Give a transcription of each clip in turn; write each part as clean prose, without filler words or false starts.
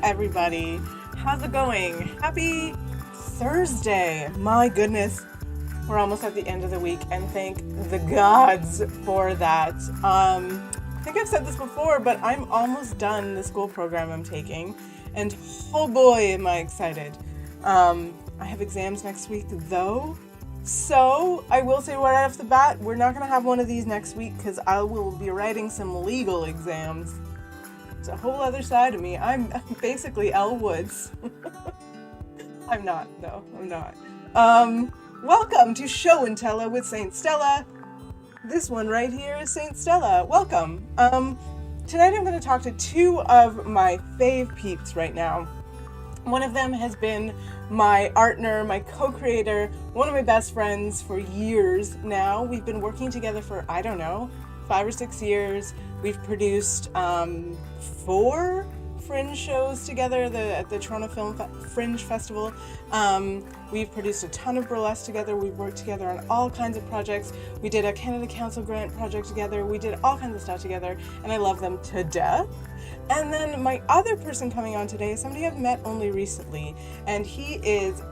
everybody. How's it going? Happy Thursday. My goodness, we're almost at the end of the week, and thank the gods for that. I think I've said this before, but I'm almost done the school program I'm taking, and oh boy, am I excited. I have exams next week, though. So, I will say right off the bat, we're not going to have one of these next week because I will be writing some legal exams. It's a whole other side of me. I'm basically Elle Woods. I'm not, though. I'm not. Welcome to Show and Tella with Saint Stella. This one right here is Saint Stella. Welcome. Tonight I'm going to talk to two of my fave peeps right now. One of them has been my partner, my co-creator, one of my best friends for years now. We've been working together for, 5 or 6 years. We've produced 4 Fringe shows together at the Toronto Film Fringe Festival. We've produced a ton of burlesque together. We've worked together on all kinds of projects. We did a Canada Council grant project together. We did all kinds of stuff together, and I love them to death. And then my other person coming on today is somebody I've met only recently, and he is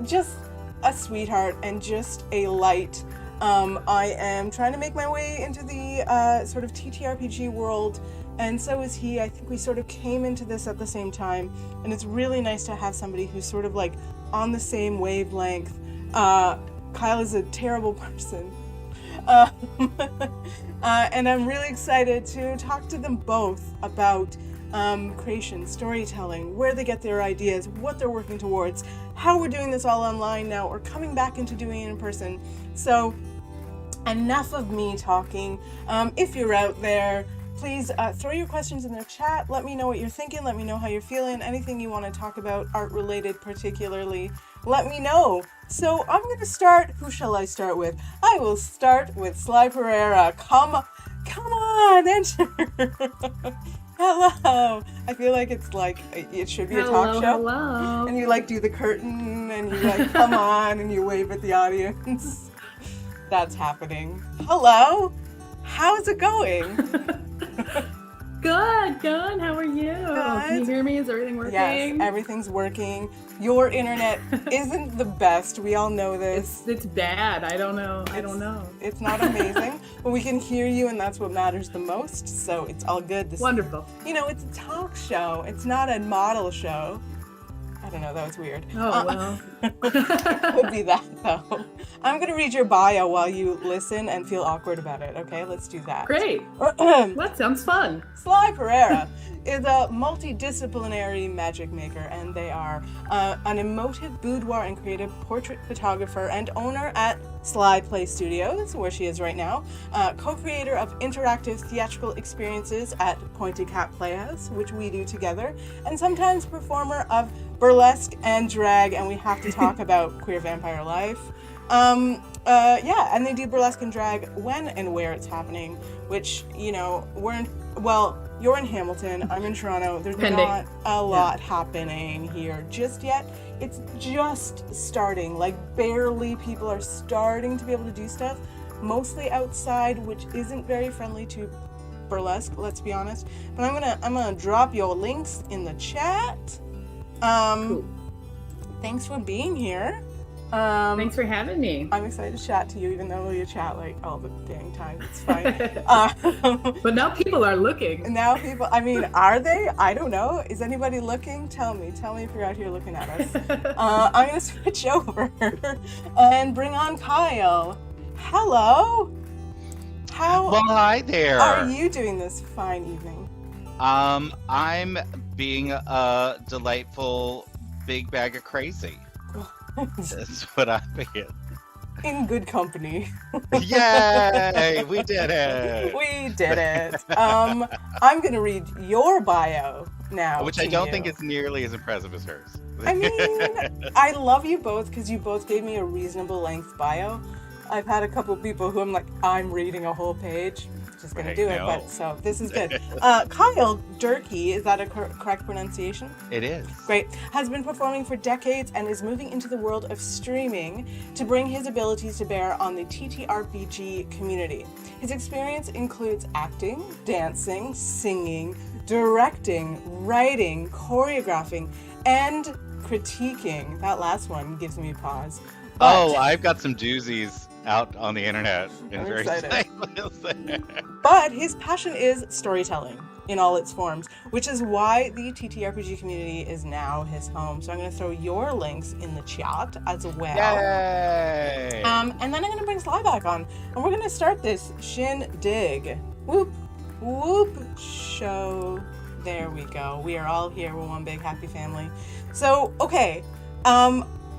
just a sweetheart and just a light. I am trying to make my way into the sort of TTRPG world, and so is he. I think we sort of came into this at the same time, and it's really nice to have somebody who's sort of like on the same wavelength. Cyle is a terrible person. And I'm really excited to talk to them both about creation, storytelling, where they get their ideas, what they're working towards, how we're doing this all online now, or coming back into doing it in person. So enough of me talking. If you're out there, please throw your questions in the chat. Let me know what you're thinking. Let me know how you're feeling. Anything you want to talk about, art related particularly, let me know. So I'm going to start. Who shall I start with? I will start with Sly Pereira. Come on, enter. Hello. I feel like it's like it should be a talk show. Hello. And you like do the curtain and you like come on and you wave at the audience. That's happening. Hello. How's it going? Good. How are you? Good. Can you hear me? Is everything working? Yes, everything's working. Your internet isn't the best. We all know this. It's bad. I don't know. It's not amazing, but we can hear you, and that's what matters the most. So it's all good. Wonderful. It's a talk show. It's not a model show. I don't know. That was weird. Oh, well. Could be that, though. I'm going to read your bio while you listen and feel awkward about it, okay? Let's do that. Great. That sounds fun. Sly Pereira is a multidisciplinary magic maker, and they are an emotive boudoir and creative portrait photographer and owner at Sly Play Studios, where she is right now, co-creator of interactive theatrical experiences at Pointed Cap Playhouse, which we do together, and sometimes performer of burlesque and drag, and we have to talk about queer vampire life. And they do burlesque and drag when and where it's happening, which, you're in Hamilton, I'm in Toronto. There's not a lot happening here just yet. It's just starting, like barely people are starting to be able to do stuff, mostly outside, which isn't very friendly to burlesque, let's be honest. But I'm gonna drop your links in the chat. Cool. Thanks for being here. Thanks for having me. I'm excited to chat to you, even though you chat like all the dang time. It's fine. But now people are looking. Are they? I don't know. Is anybody looking? Tell me if you're out here looking at us. I'm gonna switch over and bring on Cyle. Hello. Hi there. Are you doing this fine evening? I'm being a delightful big bag of crazy. That's what I'm being. In good company. Yay! We did it. We did it. I'm gonna read your bio now. Which I don't think is nearly as impressive as hers. I love you both because you both gave me a reasonable length bio. I've had a couple people who I'm like, I'm reading a whole page. Just gonna do it, but so this is good. Cyle Durkee, is that a correct pronunciation? It is. Great. Has been performing for decades and is moving into the world of streaming to bring his abilities to bear on the TTRPG community. His experience includes acting, dancing, singing, directing, writing, choreographing, and critiquing. That last one gives me pause. But, I've got some doozies out on the internet. I'm excited. But his passion is storytelling in all its forms, which is why the TTRPG community is now his home. So I'm going to throw your links in the chat as well. Yay! And then I'm going to bring Sly back on, and we're going to start this shindig. Whoop, whoop, show. There we go. We are all here. We're one big happy family. So, okay.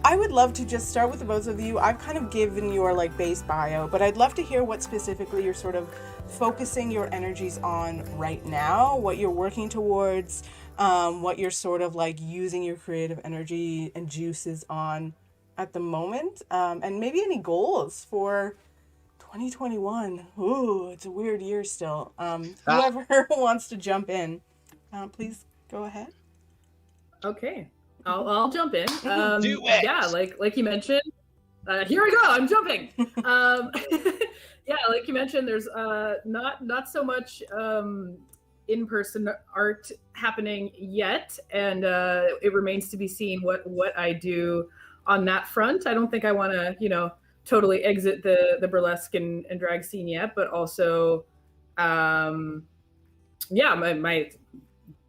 I would love to just start with the both of you. I've kind of given your like base bio, but I'd love to hear what specifically you're sort of focusing your energies on right now, what you're working towards, what you're sort of like using your creative energy and juices on at the moment, and maybe any goals for 2021. Ooh, it's a weird year still. Whoever wants to jump in, please go ahead. Okay. I'll jump in. Do it. Yeah, like you mentioned. Here I go. I'm jumping. Yeah, like you mentioned, there's not so much in-person art happening yet, and it remains to be seen what I do on that front. I don't think I want to totally exit the burlesque and drag scene yet, but also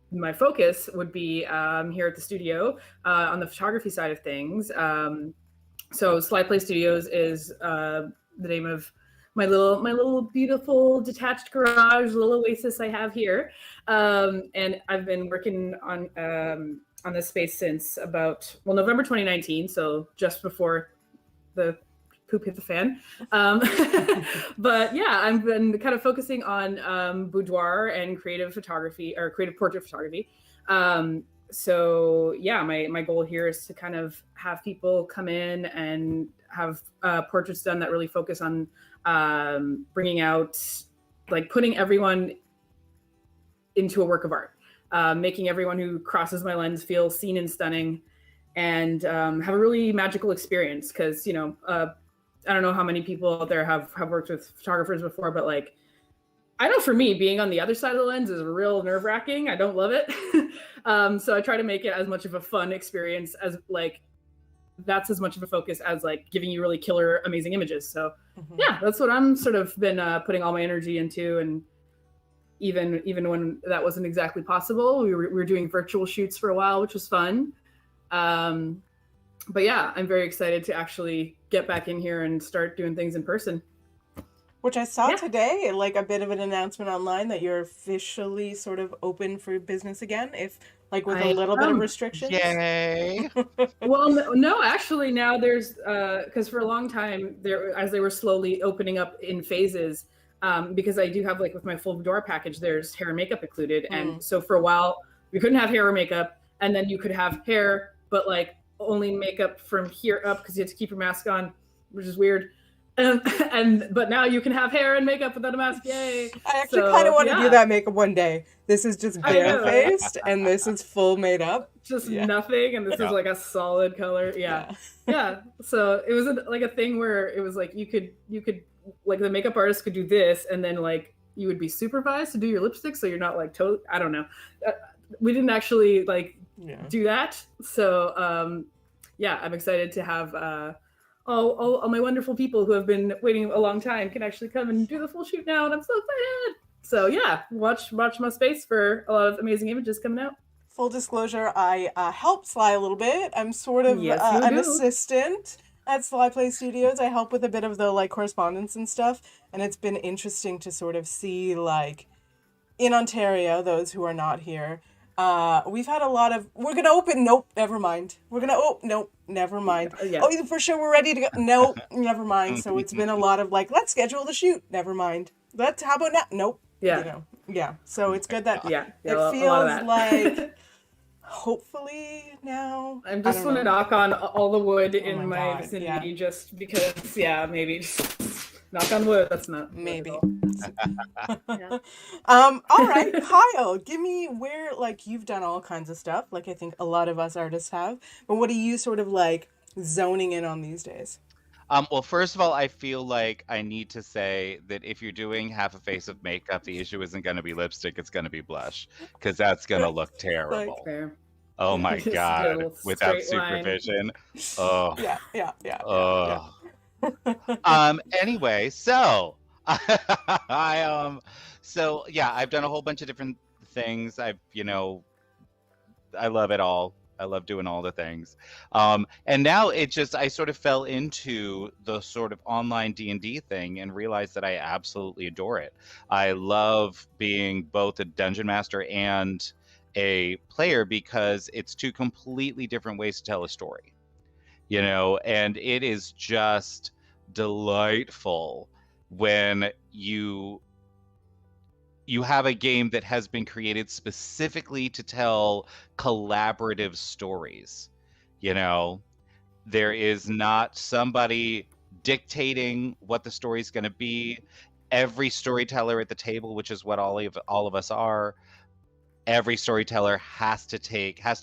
my focus would be here at the studio on the photography side of things. So Sly Play Studios is the name of my little beautiful detached garage, little oasis I have here. And I've been working on this space since about November 2019, so just before the poop hit the fan. But yeah, I've been kind of focusing on boudoir and creative photography or creative portrait photography. So yeah, my goal here is to kind of have people come in and have portraits done that really focus on bringing out, like putting everyone into a work of art, making everyone who crosses my lens feel seen and stunning, and have a really magical experience. Because I don't know how many people out there have worked with photographers before, but like, I know for me, being on the other side of the lens is real nerve-wracking. I don't love it. So I try to make it as much of a fun experience as like, that's as much of a focus as like giving you really killer, amazing images. So yeah, that's what I'm sort of been putting all my energy into. And even when that wasn't exactly possible, we were doing virtual shoots for a while, which was fun. But yeah, I'm very excited to actually get back in here and start doing things in person. Which I saw today, like a bit of an announcement online that you're officially sort of open for business again, if like with a little bit of restrictions. Yay! Well, no, actually now there's, because for a long time, as they were slowly opening up in phases, because I do have like with my full boudoir package, there's hair and makeup included. And so for a while, we couldn't have hair or makeup, and then you could have hair, but like only makeup from here up because you had to keep your mask on, which is weird. But now you can have hair and makeup without a mask. Yay! I actually kind of want to do that makeup one day. This is just bare-faced, and this is full made up. Just nothing, and this is like a solid color. Yeah. So it was like a thing where it was like you could like the makeup artist could do this, and then like you would be supervised to do your lipstick, so you're not like totally. I don't know. We didn't actually like do that. So yeah, I'm excited to have all my wonderful people who have been waiting a long time can actually come and do the full shoot now, and I'm so excited. So yeah, watch my space for a lot of amazing images coming out. Full disclosure, I helped Sly a little bit. I'm sort of an assistant at Sly Play Studios. I help with a bit of the like correspondence and stuff, and it's been interesting to sort of see like in Ontario, those who are not here, we've had a lot of, we're going to open, nope, never mind. We're going to, nope, never mind. Yeah. Oh, for sure, we're ready to go. Nope, never mind. So it's been a lot of like, let's schedule the shoot. Never mind. How about now? Nope. Yeah. Yeah. So it's good that it feels like hopefully now. I'm I just don't want to know. knock on all the wood Oh in my my God, vicinity yeah. just because, maybe just knock on wood. That's not wood at Maybe. all. Yeah. All right, Kyle, give me where, like, you've done all kinds of stuff, like I think a lot of us artists have, but what are you sort of like zoning in on these days? Well, first of all, I feel like I need to say that if you're doing half a face of makeup, the issue isn't going to be lipstick, it's going to be blush, because that's going to look Like, terrible. Fair. Oh my Just get a God, little without straight line. supervision. Oh, yeah, yeah, yeah, yeah, oh. yeah. Anyway, so I so yeah, I've done a whole bunch of different things. I love it all. I love doing all the things. And now it just I sort of fell into the sort of online D&D thing and realized that I absolutely adore it. I love being both a dungeon master and a player because it's two completely different ways to tell a story. And it is just delightful when you have a game that has been created specifically to tell collaborative stories. You know, there is not somebody dictating what the story's going to be. Every storyteller at the table, which is what all of us are, every storyteller has to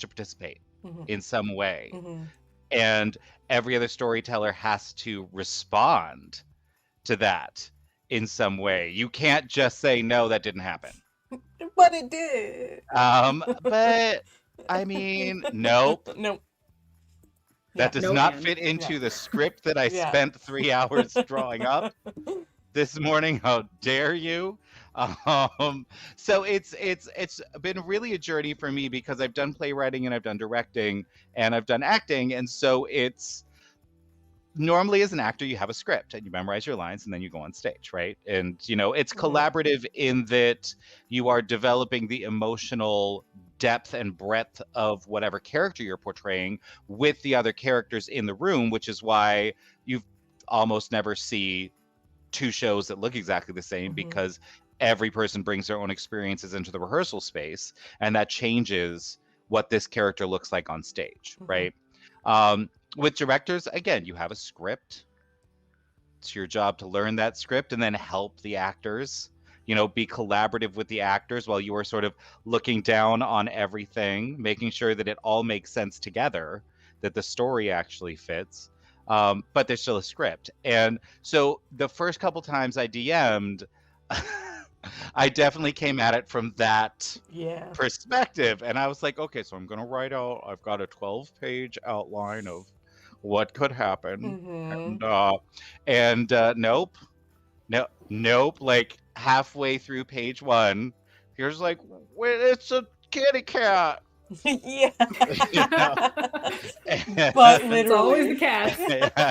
participate Mhm, in some way. mhm. And every other storyteller has to respond to that in some way. You can't just say no, that didn't happen. But it did. But I mean, nope. No. That Yeah, does No not and. fit yeah, into the script that I yeah. spent 3 hours drawing up this morning. How dare you? Um, so it's been really a journey for me because I've done playwriting and I've done directing and I've done acting, and so it's normally as an actor you have a script and you memorize your lines and then you go on stage, right? And it's Mhm, collaborative in that you are developing the emotional depth and breadth of whatever character you're portraying with the other characters in the room, which is why you almost never see two shows that look exactly the same, mhm, because every person brings their own experiences into the rehearsal space, and that changes what this character looks like on stage, mhm. right? um, with directors, again, you have a script. It's your job to learn that script and then help the actors, be collaborative with the actors while you are sort of looking down on everything, making sure that it all makes sense together, that the story actually fits. But there's still a script. And so the first couple times I DM'd, I definitely came at it from that Yeah. perspective. And I was like, okay, so I'm going to write out, I've got a 12-page outline of what could happen. Mhm. And nope, nope. Like halfway through page one, here's like, wait, it's a kitty cat. Yeah. You know? But It's always the literally. cats.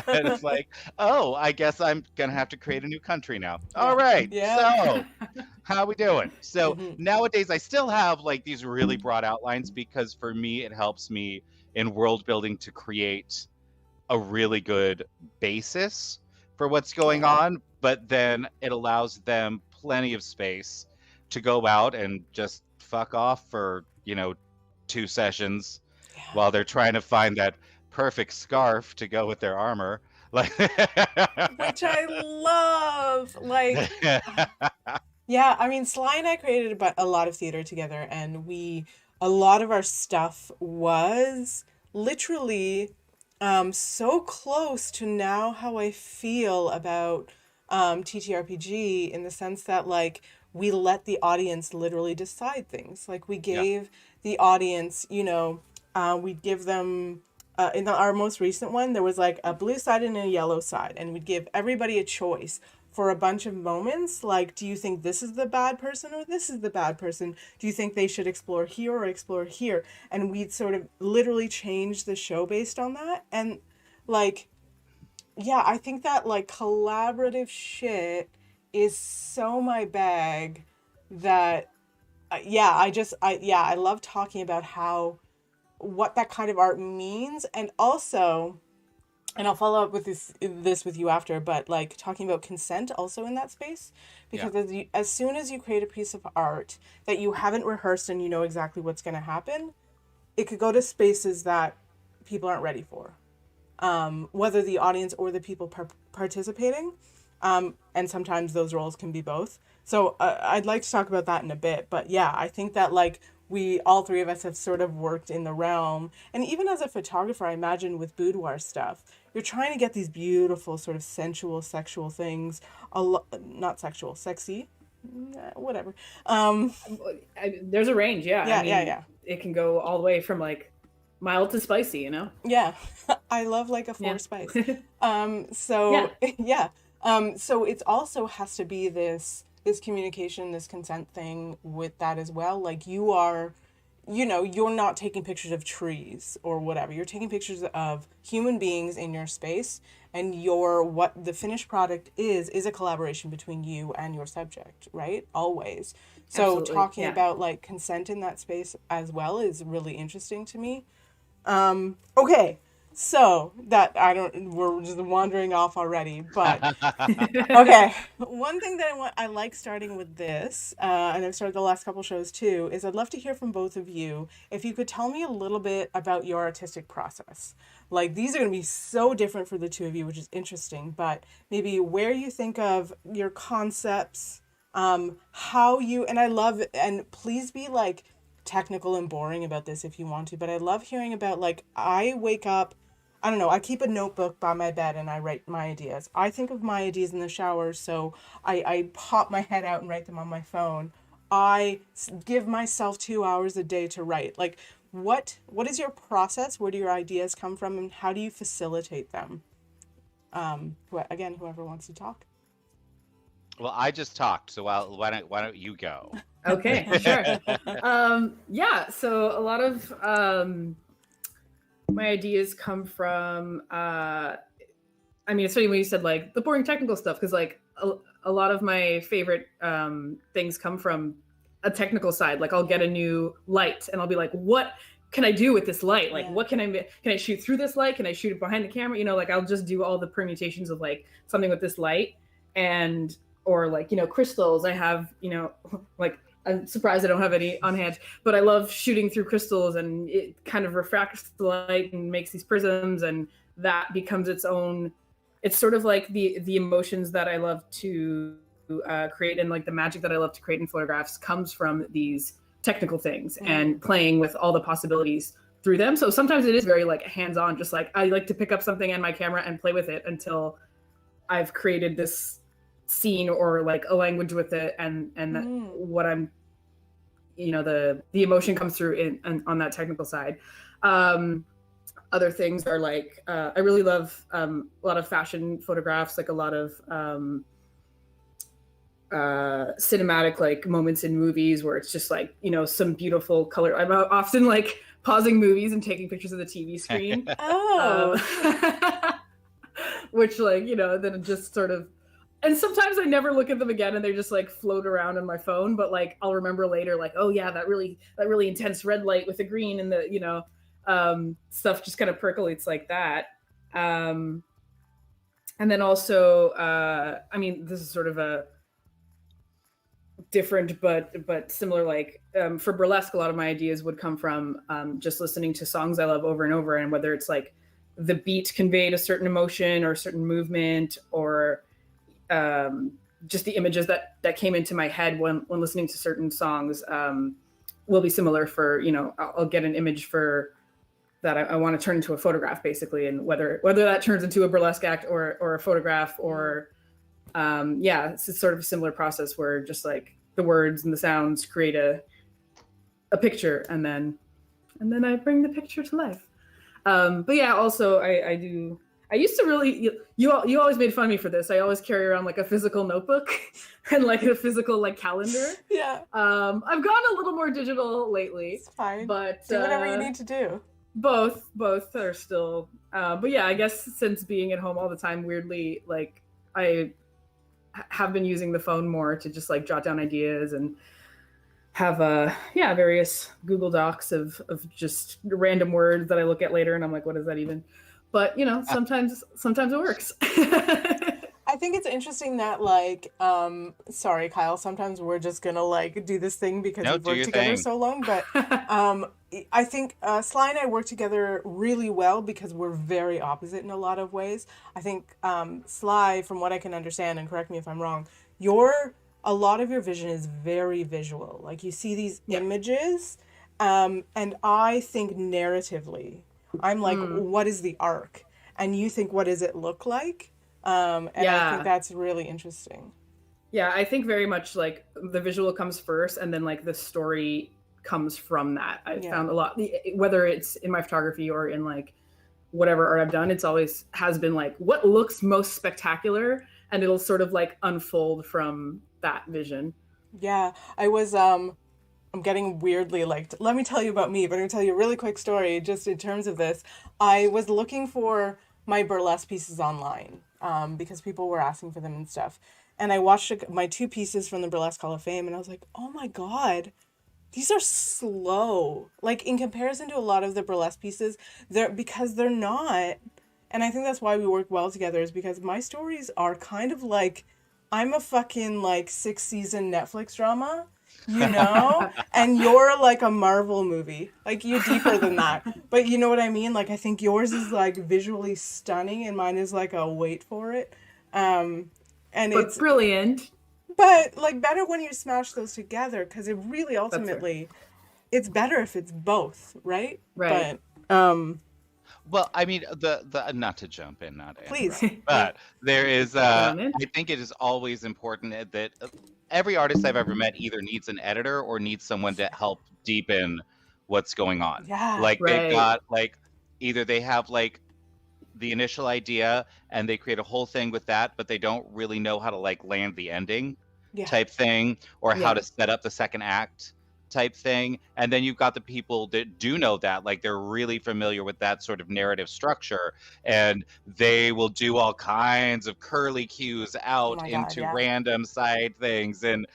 And it's like, oh, I guess I'm gonna have to create a new country now. All Yeah. right, Yeah. so how we doing? So Mhm. nowadays I still have like these really broad outlines because for me it helps me in world building to create a really good basis for what's going Yeah. on, but then it allows them plenty of space to go out and just fuck off for, 2 sessions Yeah. while they're trying to find that perfect scarf to go with their armor. Like Which I love. Like, yeah, I mean, Sly and I created a lot of theater together, and a lot of our stuff was literally so close to now how I feel about TTRPG, in the sense that, like, we let the audience literally decide things. Like, we Yeah. gave the audience, we'd give them. In our most recent one, there was like a blue side and a yellow side, and we'd give everybody a choice for a bunch of moments. Like, do you think this is the bad person or this is the bad person? Do you think they should explore here or explore here? And we'd sort of literally change the show based on that. And like, yeah, I think that like collaborative shit is so my bag that yeah, I love talking about how what that kind of art means, and also, and I'll follow up with this with you after, but like talking about consent also in that space, Yeah. because as soon as you create a piece of art that you haven't rehearsed and you know exactly what's going to happen, it could go to spaces that people aren't ready for, whether the audience or the people participating. And sometimes those roles can be both. So I'd like to talk about that in a bit. But yeah, I think that like we, all three of us have sort of worked in the realm. And even as a photographer, I imagine with boudoir stuff, you're trying to get these beautiful sort of sensual, sexual things, not sexual, sexy, whatever. There's a range, yeah. Yeah, I mean, yeah. It can go all the way from like mild to spicy, you know? Yeah, I love like a four spice. So Yeah. so it also has to be this communication, this consent thing with that as well. Like you are, you're not taking pictures of trees or whatever. You're taking pictures of human beings in your space, and what the finished product is a collaboration between you and your subject, right? Always. So Absolutely, talking yeah. about like consent in that space as well is really interesting to me. Okay, so that we're just wandering off already, but okay. One thing that I like starting with this, and I've started the last couple shows too, is I'd love to hear from both of you if you could tell me a little bit about your artistic process. Like these are going to be so different for the two of you, which is interesting, but maybe where you think of your concepts, how you, and I love, and please be like technical and boring about this if you want to, but I love hearing about like I wake up, I don't know, I keep a notebook by my bed and I write my ideas. I think of my ideas in the shower, so I pop my head out and write them on my phone. I give myself 2 hours a day to write. Like what is your process? Where do your ideas come from and how do you facilitate them? Again, whoever wants to talk. Well, I just talked, so why don't you go? Okay, sure. Yeah, so a lot of my ideas come from I mean, it's funny when you said like the boring technical stuff, because like a lot of my favorite things come from a technical side. Like I'll get a new light and I'll be like, what can I do with this light? Like, what can I shoot through this light? Can I shoot it behind the camera? You know, like I'll just do all the permutations of like something with this light, and or like, you know, crystals. I have, you know, like I'm surprised I don't have any on hand, but I love shooting through crystals, and it kind of refracts the light and makes these prisms, and that becomes its own. It's sort of like the emotions that I love to create, and like the magic that I love to create in photographs comes from these technical things and playing with all the possibilities through them. So sometimes it is very like hands-on, just like I like to pick up something on my camera and play with it until I've created this scene or like a language with it, and what I'm, you know, the emotion comes through on that technical side. Other things are like I really love a lot of fashion photographs, like a lot of cinematic like moments in movies where it's just like, you know, some beautiful color. I'm often like pausing movies and taking pictures of the TV screen. Which like, you know, then it just sort of, and sometimes I never look at them again and they just like float around on my phone, but like I'll remember later like, oh yeah, that really intense red light with the green and the, you know, stuff just kind of percolates like that. And then also I mean, this is sort of a different but similar, like for burlesque, a lot of my ideas would come from just listening to songs I love over and over, and whether it's like the beat conveyed a certain emotion or a certain movement, or just the images that came into my head when listening to certain songs will be similar for, you know, I'll get an image for that I want to turn into a photograph basically, and whether that turns into a burlesque act or a photograph or yeah, it's sort of a similar process where just like the words and the sounds create a picture, and then I bring the picture to life. But yeah, also I used to really, you always made fun of me for this. I always carry around like a physical notebook and like a physical like calendar. Yeah. I've gone a little more digital lately. It's fine. But do whatever you need to do. Both are still, but yeah, I guess since being at home all the time, weirdly, like I have been using the phone more to just like jot down ideas and have various Google Docs of just random words that I look at later and I'm like, what is that even? But you know, sometimes it works. I think it's interesting that like sorry Kyle, sometimes we're just gonna like do this thing because No, we've do worked your together thing. so long, but I think Sly and I work together really well because we're very opposite in a lot of ways. I think Sly, from what I can understand, and correct me if I'm wrong, your a lot of your vision is very visual. Like you see these Yeah. images, and I think narratively. I'm like, what is the arc? And you think, what does it look like? And I think Yeah. that's really interesting. Yeah, I think very much like the visual comes first, and then like the story comes from that. I've Yeah. found a lot, whether it's in my photography or in like whatever art I've done, it's always has been like what looks most spectacular, and it'll sort of like unfold from that vision. Yeah, I was I'm getting weirdly like let me tell you about me, but I'm gonna tell you a really quick story just in terms of this. I was looking for my burlesque pieces online because people were asking for them and stuff. And I watched my two pieces from the Burlesque Hall of Fame and I was like, "Oh my God, these are slow." Like in comparison to a lot of the burlesque pieces, they're not. And I think that's why we work well together is because my stories are kind of like I'm a fucking like 6-season Netflix drama, you know? And you're like a Marvel movie. Like you're deeper than that. But you know what I mean? Like I think yours is like visually stunning and mine is like a wait for it. And But it's brilliant. but like better when you smash those together because it really That's fair. ultimately it's better if it's both, right? Right. But Well, I mean, the not to jump in, not to please. interrupt, but there is, on in. I think it is always important that every artist I've ever met either needs an editor or needs someone to help deepen what's going on. Yeah. Like they've Right. got like either they have like the initial idea and they create a whole thing with that, but they don't really know how to like land the ending Yeah. type thing or how Yeah. to set up the second act type thing. And then you've got the people that do know that, like they're really familiar with that sort of narrative structure, and they will do all kinds of curly cues out my God, into yeah. random side things. And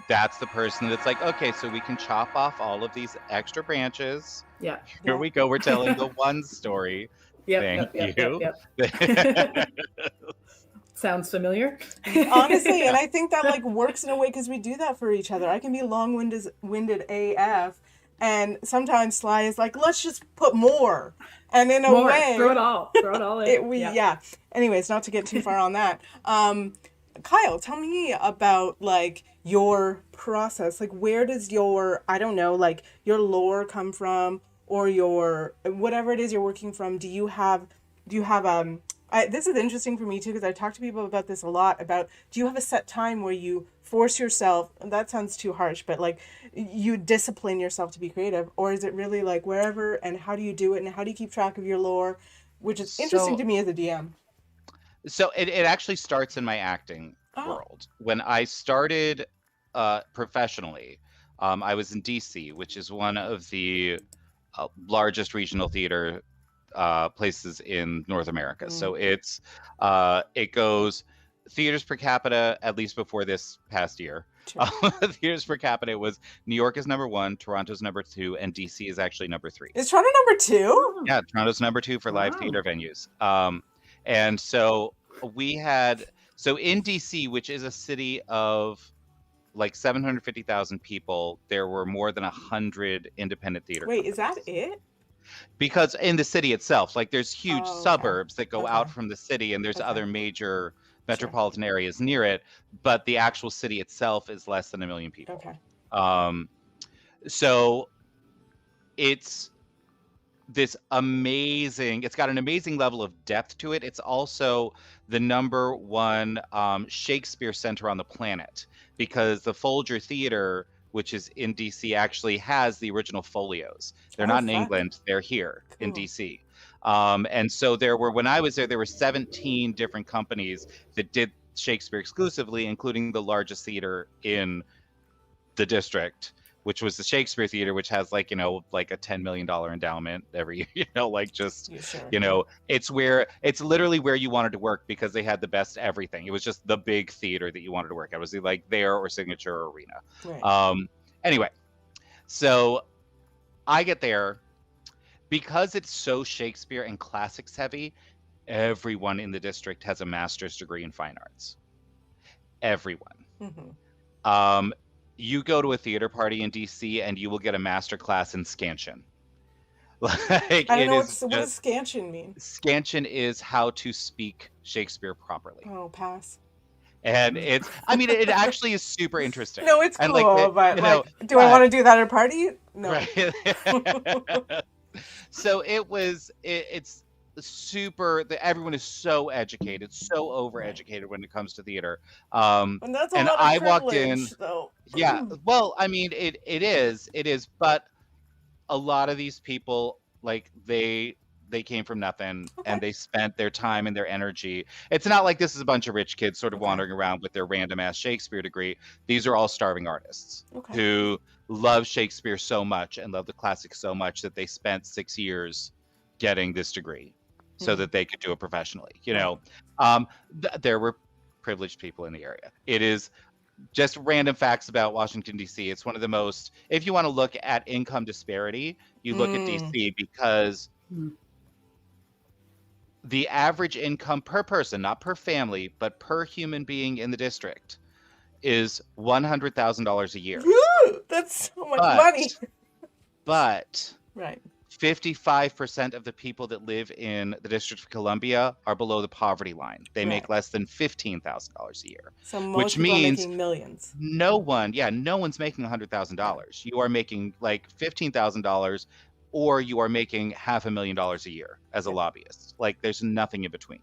that's the person that's like, okay, so we can chop off all of these extra branches. Yeah. Here Yeah. we go. We're telling the one story. Yep. Thank Yep. you. Yep. Sounds familiar. Honestly, and I think that like works in a way because we do that for each other. I can be winded AF, and sometimes Sly is like, let's just put more. And in a More. way, Throw it all in. yeah. Anyways, not to get too far on that. Kyle, tell me about like your process. Like, where does your I don't know, like your lore come from, or your whatever it is you're working from? Do you have this is interesting for me too because I talk to people about this a lot about do you have a set time where you force yourself, that sounds too harsh, but like you discipline yourself to be creative, or is it really like wherever, and how do you do it and how do you keep track of your lore, which is interesting to me as a DM. So it actually starts in my acting world. When I started professionally, I was in DC, which is one of the largest regional theater places in North America. So it's it goes theaters per capita, at least before this past year. Sure. Theaters per capita was New York is number 1, Toronto's number 2, and DC is actually number 3. Is Toronto number 2? Yeah, Toronto's number 2 for live theater venues. And so so in DC, which is a city of like 750,000 people, there were more than 100 independent theater Wait, is that companies. it? Because in the city itself, like there's huge Oh, okay. suburbs that go out Okay. from the city, and there's Okay. other major metropolitan areas near it, but the actual city itself is less than 1 million people. Okay. So it's this amazing, it's got an amazing level of depth to it. It's also the number 1 Shakespeare center on the planet, because the Folger Theater, which is in DC, actually has the original folios. They're not in England, they're here in DC. And so when I was there, there were 17 different companies that did Shakespeare exclusively, including the largest theater in the district, which was the Shakespeare Theater, which has like, like a $10 million endowment every year, like just, it's literally where you wanted to work because they had the best everything. It was just the big theater that you wanted to work at. It was like there or Signature or Arena. Right. Anyway, so I get there because it's so Shakespeare and classics heavy. everyone in the district has a master's degree in fine arts. Everyone. Mm-hmm. You go to a theater party in DC and you will get a master class in scansion. Like I don't it know is what does just scansion mean. scansion is how to speak Shakespeare properly. Oh, pass. And it's, I mean, it actually is super interesting. No, it's And cool, but you know, do I want to do that at a party? No. right. So it's super, everyone is so educated, so overeducated when it comes to theater. And that's a And lot of I walked in, privilege, though. yeah, well, I mean, it is, but a lot of these people, like they came from nothing and Okay. they spent their time and their energy. It's not like this is a bunch of rich kids sort of Okay. wandering around with their random ass Shakespeare degree. These are all starving artists Okay. who love Shakespeare so much and love the classics so much that they spent 6 years getting this degree so that they could do it professionally. You know, there were privileged people in the area. It is just random facts about Washington, D.C. It's one of the most, if you want to look at income disparity, you look at D.C. because the average income per person, not per family, but per human being in the district is $100,000 a year. That's so much money. But right. 55% of the people that live in the District of Columbia are below the poverty line. They make less than $15,000 a year. So most which people means are making millions. No one's making $100,000. You are making like $15,000, or you are making $500,000 a year as a lobbyist. Like there's nothing in between.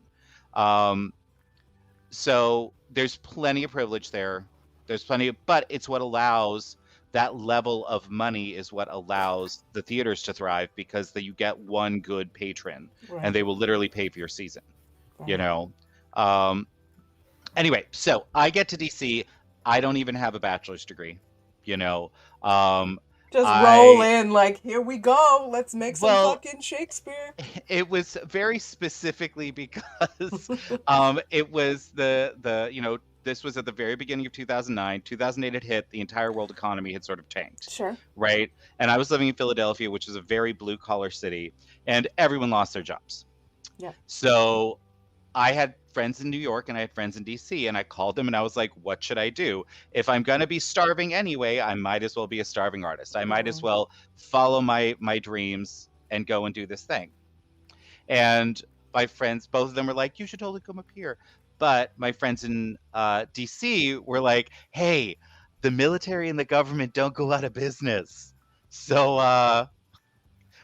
So there's plenty of privilege there. There's plenty, but it's what allows that level of money is what allows the theaters to thrive, because you get one good patron and they will literally pay for your season. You know. Anyway, so I get to DC. I don't even have a bachelor's degree. You know. Just roll in like, here we go. Let's make some fucking Shakespeare. It was very specifically because it was this was at the very beginning of 2009. 2008 had hit. The entire world economy had sort of tanked. Sure. Right? And I was living in Philadelphia, which is a very blue-collar city, and everyone lost their jobs. Yeah. So I had friends in New York and I had friends in DC, and I called them and I was like, what should I do? If I'm going to be starving anyway, I might as well be a starving artist. I might as well follow my dreams and go and do this thing. And my friends, both of them were like, you should totally come up here. But my friends in DC were like, hey, the military and the government don't go out of business. So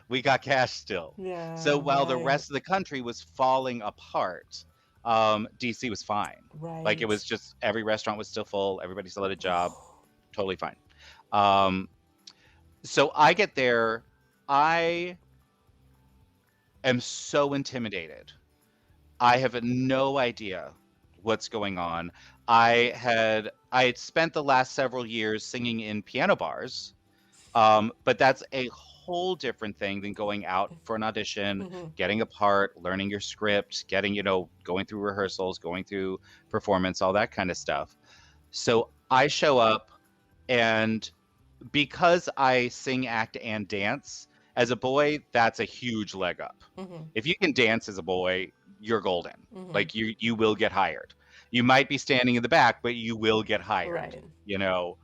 we got cash still. Yeah, so while the rest of the country was falling apart, DC was fine. Right. Like it was just, every restaurant was still full. Everybody still had a job. Totally fine. So I get there. I am so intimidated. I have no idea what's going on. I had spent the last several years singing in piano bars, but that's a whole different thing than going out for an audition, getting a part, learning your script, going through rehearsals, going through performance, all that kind of stuff. So I show up, and because I sing, act, and dance as a boy, that's a huge leg up. If you can dance as a boy, you're golden. Like you will get hired. You might be standing in the back, but you will get hired. Right. You know.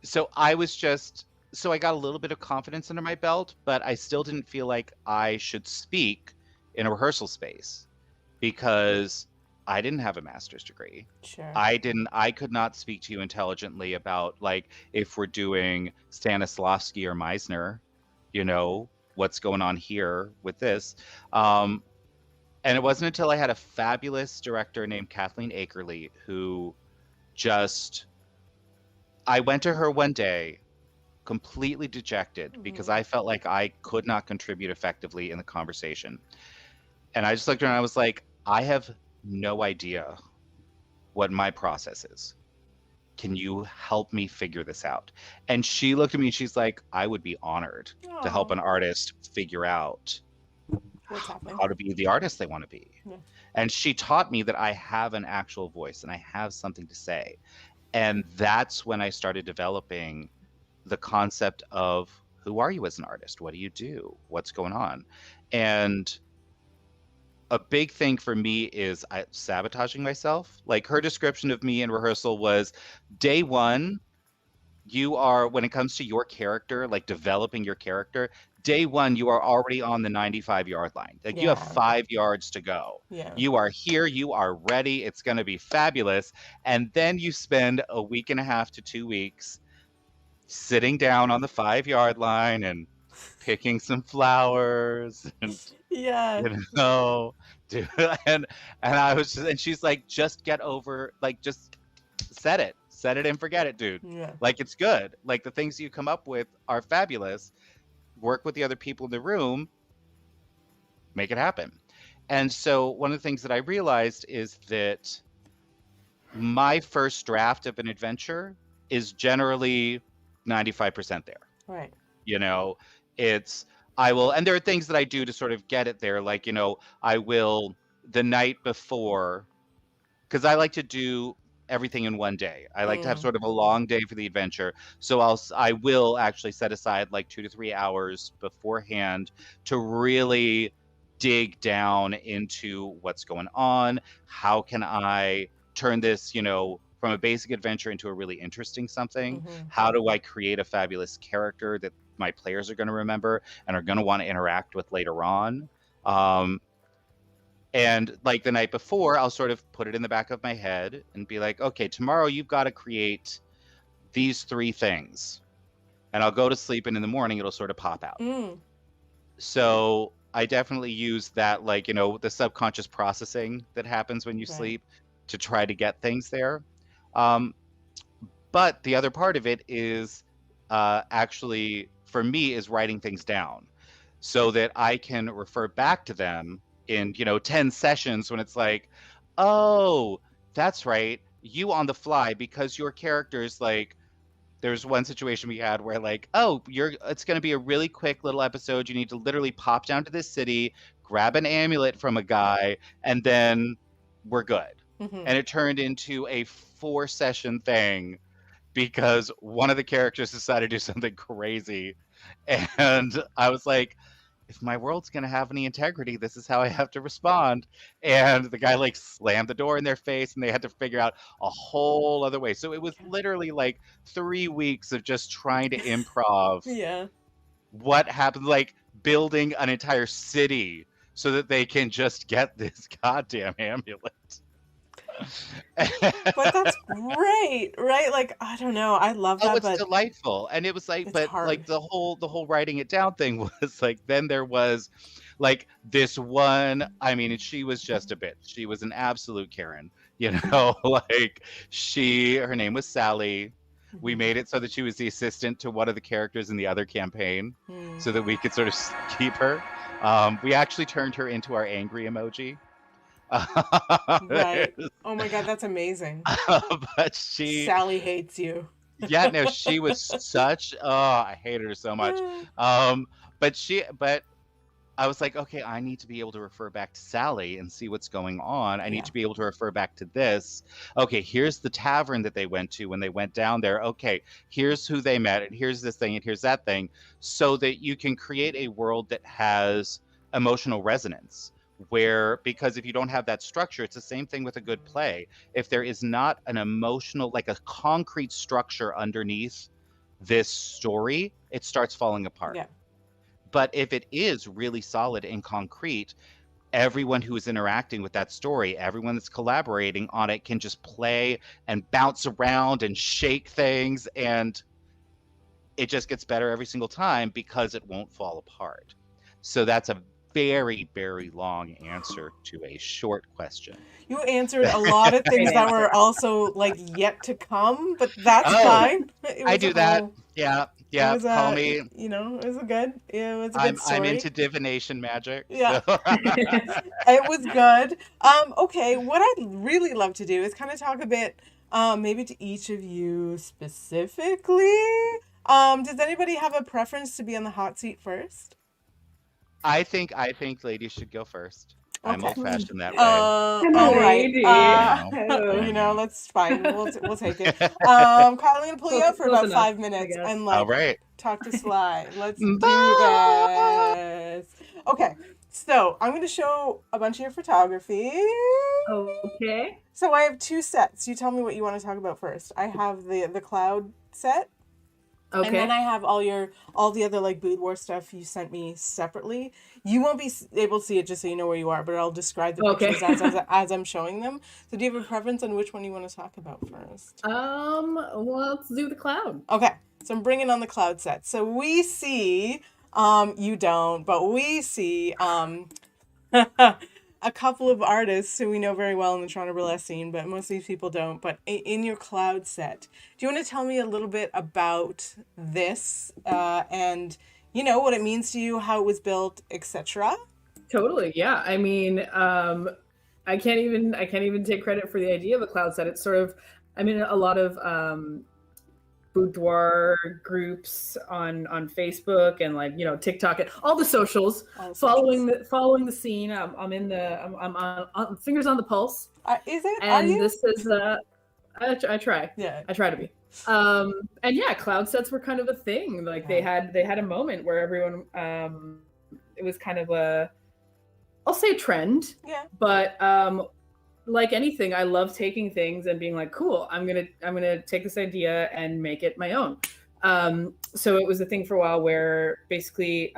So I got a little bit of confidence under my belt, but I still didn't feel like I should speak in a rehearsal space because I didn't have a master's degree. Sure. I could not speak to you intelligently about, like, if we're doing Stanislavski or Meisner, what's going on here with this. And it wasn't until I had a fabulous director named Kathleen Akerley who I went to her one day completely dejected because I felt like I could not contribute effectively in the conversation. And I just looked at her and I was like, I have no idea what my process is. Can you help me figure this out? And she looked at me and she's like, I would be honored to help an artist figure out how to be the artist they want to be. Yeah. And she taught me that I have an actual voice and I have something to say. And that's when I started developing the concept of who are you as an artist? What do you do? What's going on? And a big thing for me is sabotaging myself. Like her description of me in rehearsal was day one, you are, when it comes to your character, like developing your character, day one, you are already on the 95-yard line. Like you have Yeah. 5 yards to go. Yeah. You are here, you are ready. It's going to be fabulous. And then you spend a week and a half to 2 weeks sitting down on the 5-yard line and picking some flowers and Yeah. you know, dude, and I was just, and she's like, just get over, like, just set it and forget it, dude. Yeah. Like, it's good. Like, the things you come up with are fabulous. Work with the other people in the room, make it happen. And so one of the things that I realized is that my first draft of an adventure is generally 95% there. Right. You know, I will, and there are things that I do to sort of get it there. Like, you know, I will the night before, because I like to do everything in one day. I like to have sort of a long day for the adventure. So I will actually set aside like 2 to 3 hours beforehand to really dig down into what's going on. How can I turn this, you know, from a basic adventure into a really interesting something? How do I create a fabulous character that my players are going to remember and are going to want to interact with later on? And like the night before, I'll sort of put it in the back of my head and be like, okay, tomorrow you've got to create these 3 things. And I'll go to sleep, and in the morning it'll sort of pop out. So I definitely use that, like, you know, the subconscious processing that happens when you sleep to try to get things there. But the other part of it is actually, for me, is writing things down so that I can refer back to them in, you know, 10 sessions when it's like, oh, that's right, you on the fly, because your character's like, there's one situation we had where like, oh, it's going to be a really quick little episode. You need to literally pop down to this city, grab an amulet from a guy, and then we're good. And it turned into a 4-session thing because one of the characters decided to do something crazy. And I was like, if my world's going to have any integrity, this is how I have to respond. And the guy like slammed the door in their face and they had to figure out a whole other way. So it was literally like 3 weeks of just trying to improv what happened, like building an entire city so that they can just get this goddamn amulet. But that's great, right? Like, I don't know, I love that. It's delightful. And it was like, but hard. like the whole writing it down thing was like, then there was like this one, I mean, she was just a bitch. She was an absolute Karen, you know, like her name was Sally. We made it so that she was the assistant to one of the characters in the other campaign so that we could sort of keep her. We actually turned her into our angry emoji. Right. Oh my God, that's amazing. But Sally hates you. Yeah, no, she was such, I hated her so much. But I was like, okay, I need to be able to refer back to Sally and see what's going on. I need to be able to refer back to this. Okay, here's the tavern that they went to when they went down there. Okay, here's who they met, and here's this thing, and here's that thing, so that you can create a world that has emotional resonance. Because if you don't have that structure, it's the same thing with a good play. If there is not an emotional, like a concrete structure underneath this story, it starts falling apart. Yeah. But if it is really solid and concrete, everyone who is interacting with that story, everyone that's collaborating on it can just play and bounce around and shake things, and it just gets better every single time because it won't fall apart. So that's a very, very long answer to a short question. You answered a lot of things that were also like yet to come, but that's fine. I do that. Yeah. Call me. You know, it was good. It was a good story. I'm into divination magic. Yeah. So. It was good. Okay, what I'd really love to do is kind of talk a bit, maybe to each of you specifically. Does anybody have a preference to be on the hot seat first? I think ladies should go first. Okay. I'm old-fashioned that way. All right. You know, that's fine. We'll take it. Kyle, I'm gonna pull you out for about 5 minutes and like talk to Sly. Let's do Bye. this. Okay, so I'm going to show a bunch of your photography. Okay. So I have 2 sets. You tell me what you want to talk about first. I have the cloud set. Okay. And then I have all the other like boudoir stuff you sent me separately. You won't be able to see it just so you know where you are, but I'll describe the pictures as I'm showing them. So do you have a preference on which one you want to talk about first? Well, let's do the cloud. Okay, so I'm bringing on the cloud set. So we see, you don't, but we see a couple of artists who we know very well in the Toronto burlesque scene, but most of these people don't. But in your cloud set, do you want to tell me a little bit about this and what it means to you, how it was built, etc.? Totally, yeah. I mean, I can't even take credit for the idea of a cloud set. It's sort of, I'm in a lot of boudoir groups on Facebook and like TikTok and all the socials, following the scene. I'm on fingers on the pulse. Is it? And are you? This is I try. Yeah. I try to be. And yeah, cloud sets were kind of a thing. Like they had a moment where everyone it was kind of I'll say a trend. Yeah. But like anything, I love taking things and being like, cool, I'm gonna take this idea and make it my own. So it was a thing for a while where basically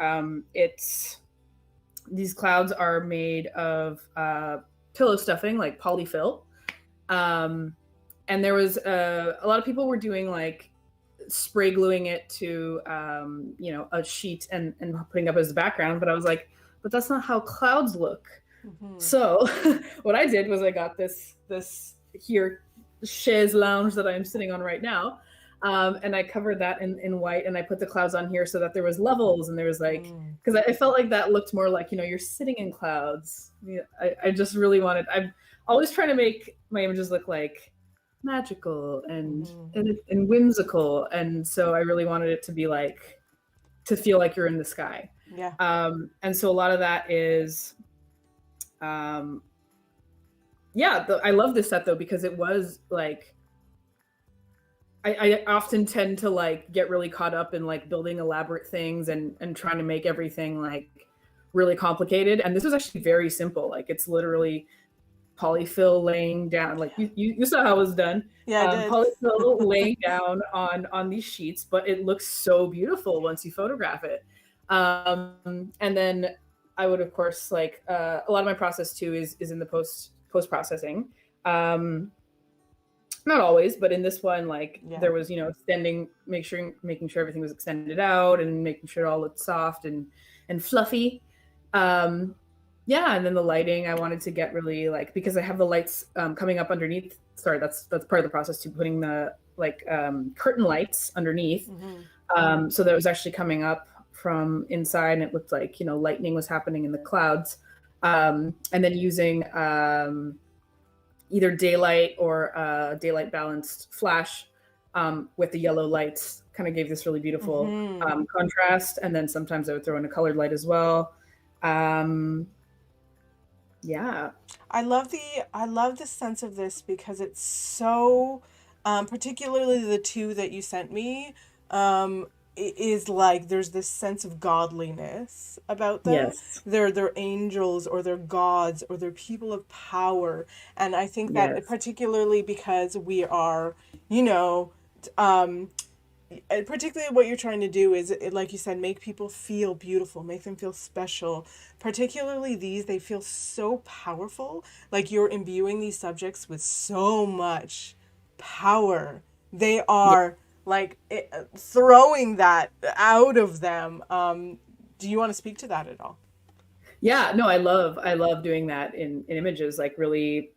these clouds are made of pillow stuffing, like polyfill. And there was a lot of people were doing like spray gluing it to a sheet and putting up as a background, but I was like, but that's not how clouds look. Mm-hmm. So what I did was I got this here chaise lounge that I'm sitting on right now, and I covered that in white, and I put the clouds on here so that there was levels, and there was like, because I felt like that looked more like you're sitting in clouds. I just really wanted. I'm always trying to make my images look like magical and whimsical, and so I really wanted it to be like to feel like you're in the sky. Yeah. And so a lot of that is. I love this set though because it was like I often tend to like get really caught up in like building elaborate things and trying to make everything like really complicated, and this was actually very simple. Like it's literally polyfill laying down, like you saw how it was done. Yeah, I did. Polyfill laying down on these sheets, but it looks so beautiful once you photograph it. And then I would, of course, like a lot of my process too is in the post processing. Not always, but in this one, like there was, extending, making sure everything was extended out and making sure it all looked soft and fluffy. And then the lighting, I wanted to get really like, because I have the lights coming up underneath. Sorry, that's part of the process too, putting the like curtain lights underneath. Mm-hmm. So that was actually coming up from inside, and it looked like lightning was happening in the clouds, and then using either daylight or daylight balanced flash with the yellow lights kind of gave this really beautiful contrast. And then sometimes I would throw in a colored light as well. I love the sense of this because it's so particularly the 2 that you sent me is like there's this sense of godliness about them. Yes. They're angels or they're gods or they're people of power. And I think that particularly because we are, particularly what you're trying to do is, like you said, make people feel beautiful, make them feel special. Particularly these, they feel so powerful. Like you're imbuing these subjects with so much power. They are... like throwing that out of them. Do you want to speak to that at all? Yeah, no, I love doing that in images, like really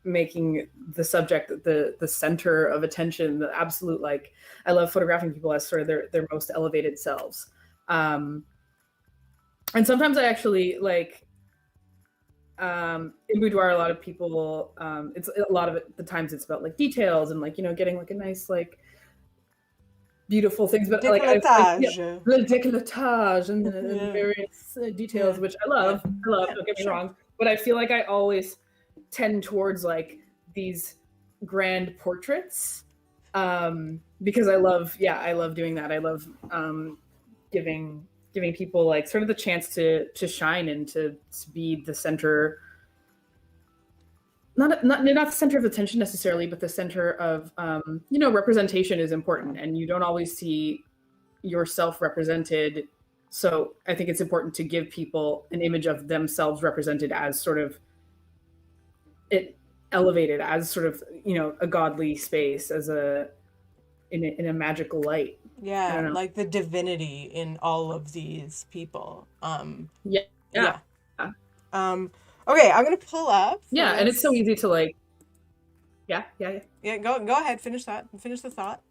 making the subject the center of attention, the absolute, like, I love photographing people as sort of their most elevated selves. And sometimes I actually like, in boudoir, a lot of people, it's a lot of it, the times it's about like details and like, getting like a nice, like, beautiful things, but like the décolletage and various details, which I love. Don't get me wrong, but I feel like I always tend towards like these grand portraits because I love doing that. I love giving people like sort of the chance to shine and to be the center, not the center of attention necessarily, but the center of representation is important, and you don't always see yourself represented. So I think it's important to give people an image of themselves represented as sort of elevated, as sort of a godly space, as in a magical light. Yeah, like the divinity in all of these people. Yeah. Okay, I'm gonna pull up. Yeah, and it's so easy to like. Yeah. Go ahead. Finish that. Finish the thought.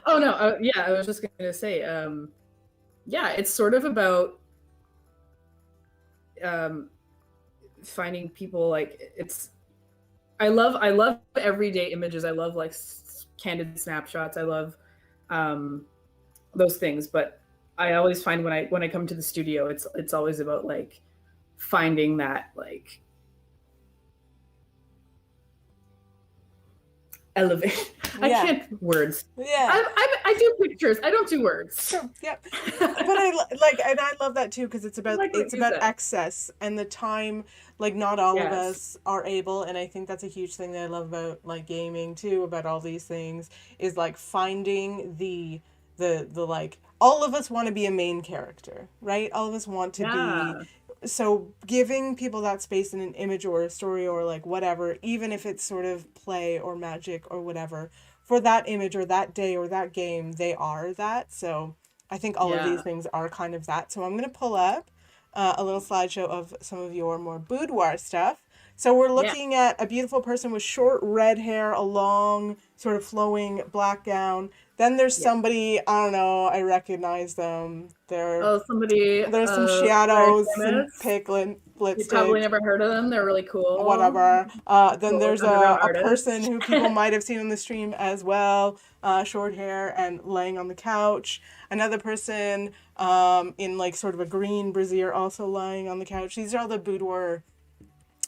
Oh no. I was just gonna say. It's sort of about finding people like it's. I love everyday images. I love like candid snapshots. I love those things, but I always find when I come to the studio, it's always about like finding that like elevate. I can't words. Yeah, I do pictures. I don't do words. Sure. Yeah, but I love that too, because it's about excess and the time. Like not all of us are able, and I think that's a huge thing that I love about like gaming too, about all these things, is like finding the like, all of us want to be a main character, right? All of us want to be, so giving people that space in an image or a story or like whatever, even if it's sort of play or magic or whatever, for that image or that day or that game, they are that. So I think all of these things are kind of that. So I'm going to pull up a little slideshow of some of your more boudoir stuff. So we're looking at a beautiful person with short red hair, a long sort of flowing black gown. Then there's somebody, I don't know, I recognize them. There's some shadows and piglet lipstick. You probably never heard of them. They're really cool. Whatever. Then there's a person who people might have seen on the stream as well. Short hair and laying on the couch. Another person in like sort of a green brassiere also lying on the couch. These are all the boudoir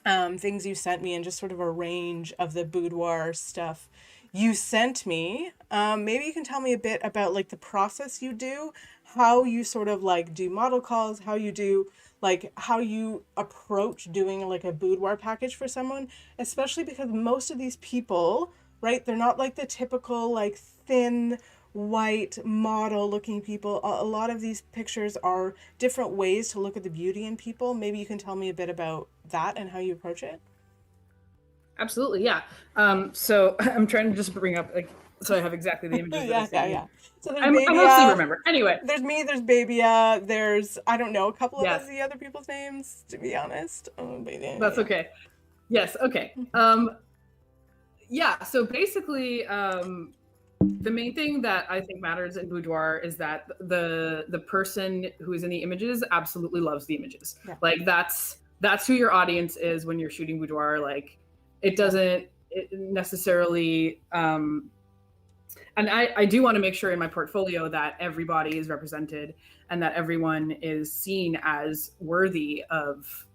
things you sent me, and just sort of a range of the boudoir stuff you sent me. Maybe you can tell me a bit about like the process you do, how you sort of like do model calls, how you approach doing like a boudoir package for someone, especially because most of these people, right, they're not like the typical like thin white model looking people. A lot of these pictures are different ways to look at the beauty in people. Maybe you can tell me a bit about that and how you approach it. Absolutely, yeah. So I'm trying to just bring up like, so I have exactly the images. Yeah. So there's I mostly remember. Anyway, there's me. There's Babia. There's, I don't know, a couple of the other people's names, to be honest. That's okay. Yes. Okay. So basically, the main thing that I think matters in boudoir is that the person who is in the images absolutely loves the images. Yeah. Like that's who your audience is when you're shooting boudoir. Like it doesn't necessarily. And I do want to make sure in my portfolio that everybody is represented and that everyone is seen as worthy of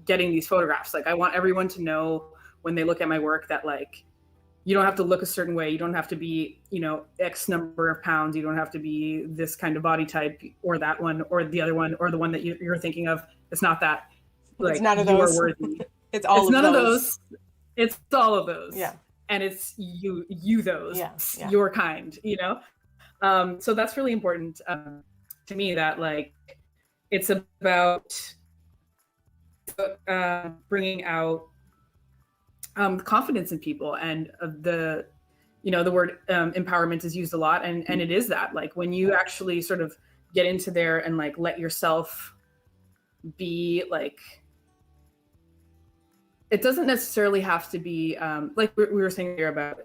getting these photographs. Like I want everyone to know when they look at my work that like, you don't have to look a certain way. You don't have to be, X number of pounds. You don't have to be this kind of body type or that one or the other one or the one that you're thinking of. It's not that. Like, it's none of those. You are worthy. It's none of those. It's all of those. Yeah. And it's you those, yeah. your kind, So that's really important to me, that like, it's about bringing out confidence in people, and the word empowerment is used a lot, and it is that, like, when you actually sort of get into there and like let yourself be like, it doesn't necessarily have to be like we were saying here about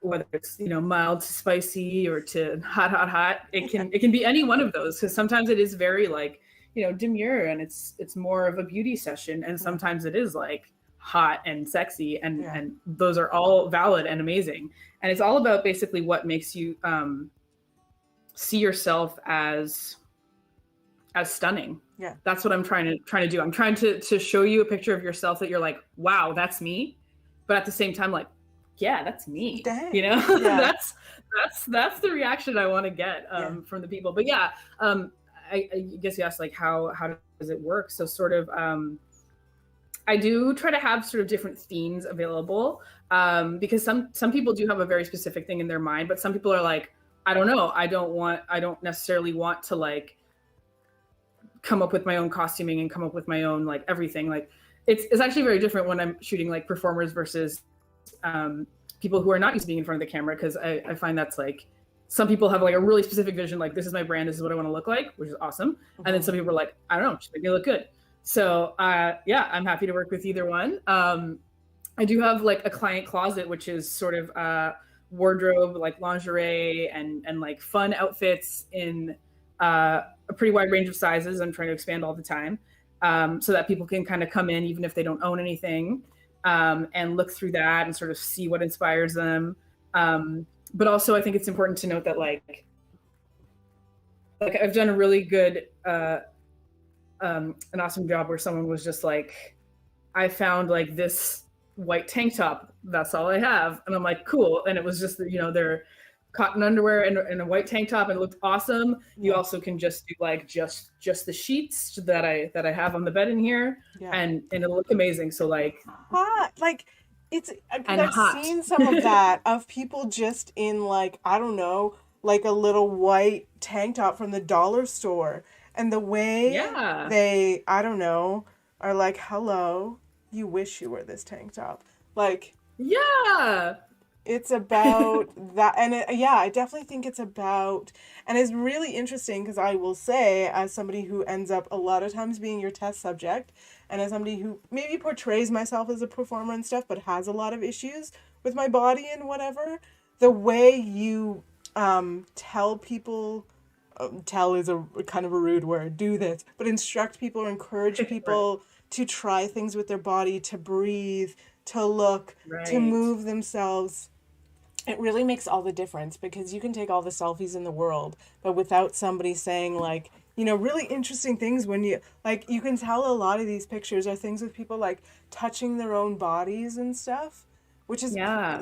whether it's mild to spicy or to hot. It can be any one of those, because sometimes it is very like demure and it's more of a beauty session, and sometimes it is like hot and sexy, and those are all valid and amazing. And it's all about basically what makes you see yourself as stunning. Yeah, that's what I'm trying to do. I'm trying to show you a picture of yourself that you're like, wow, that's me, but at the same time, like, yeah, that's me. Dang. You know, Yeah. that's the reaction I want to get from the people. But yeah, I guess you asked like how does it work? So sort of I do try to have sort of different themes available because some people do have a very specific thing in their mind, but some people are like, I don't know, I don't necessarily want to like come up with my own costuming and come up with my own like everything. Like it's actually very different when I'm shooting like performers versus people who are not used to being in front of the camera, because I find that's like some people have like a really specific vision, like this is my brand, this is what I want to look like, which is awesome. And then some people are like, I don't know, just make me look good. So yeah, I'm happy to work with either one. I do have like a client closet, which is sort of wardrobe, like lingerie and like fun outfits in a pretty wide range of sizes. I'm trying to expand all the time so that people can kind of come in even if they don't own anything and look through that and sort of see what inspires them. But also I think it's important to note that like I've done a really good an awesome job where someone was just like, I found like this white tank top, that's all I have, and I'm like, cool. And it was just, you know, their cotton underwear and a white tank top, and it looked awesome. You also can just do like just the sheets that I have on the bed in here, and it'll look amazing. So like it's I've seen some of that of people just in like, I don't know, like a little white tank top from the dollar store. And the way they, I don't know, are like, hello, you wish you were this tank top. Like, yeah, it's about that. And I definitely think it's about, and it's really interesting because I will say, as somebody who ends up a lot of times being your test subject, and as somebody who maybe portrays myself as a performer and stuff, but has a lot of issues with my body and whatever, the way you tell people, tell is a kind of a rude word, do this, but instruct people or encourage people to try things with their body, to breathe, to look, to move themselves. It really makes all the difference, because you can take all the selfies in the world, but without somebody saying like, you know, really interesting things when you, like, you can tell a lot of these pictures are things with people like touching their own bodies and stuff, which is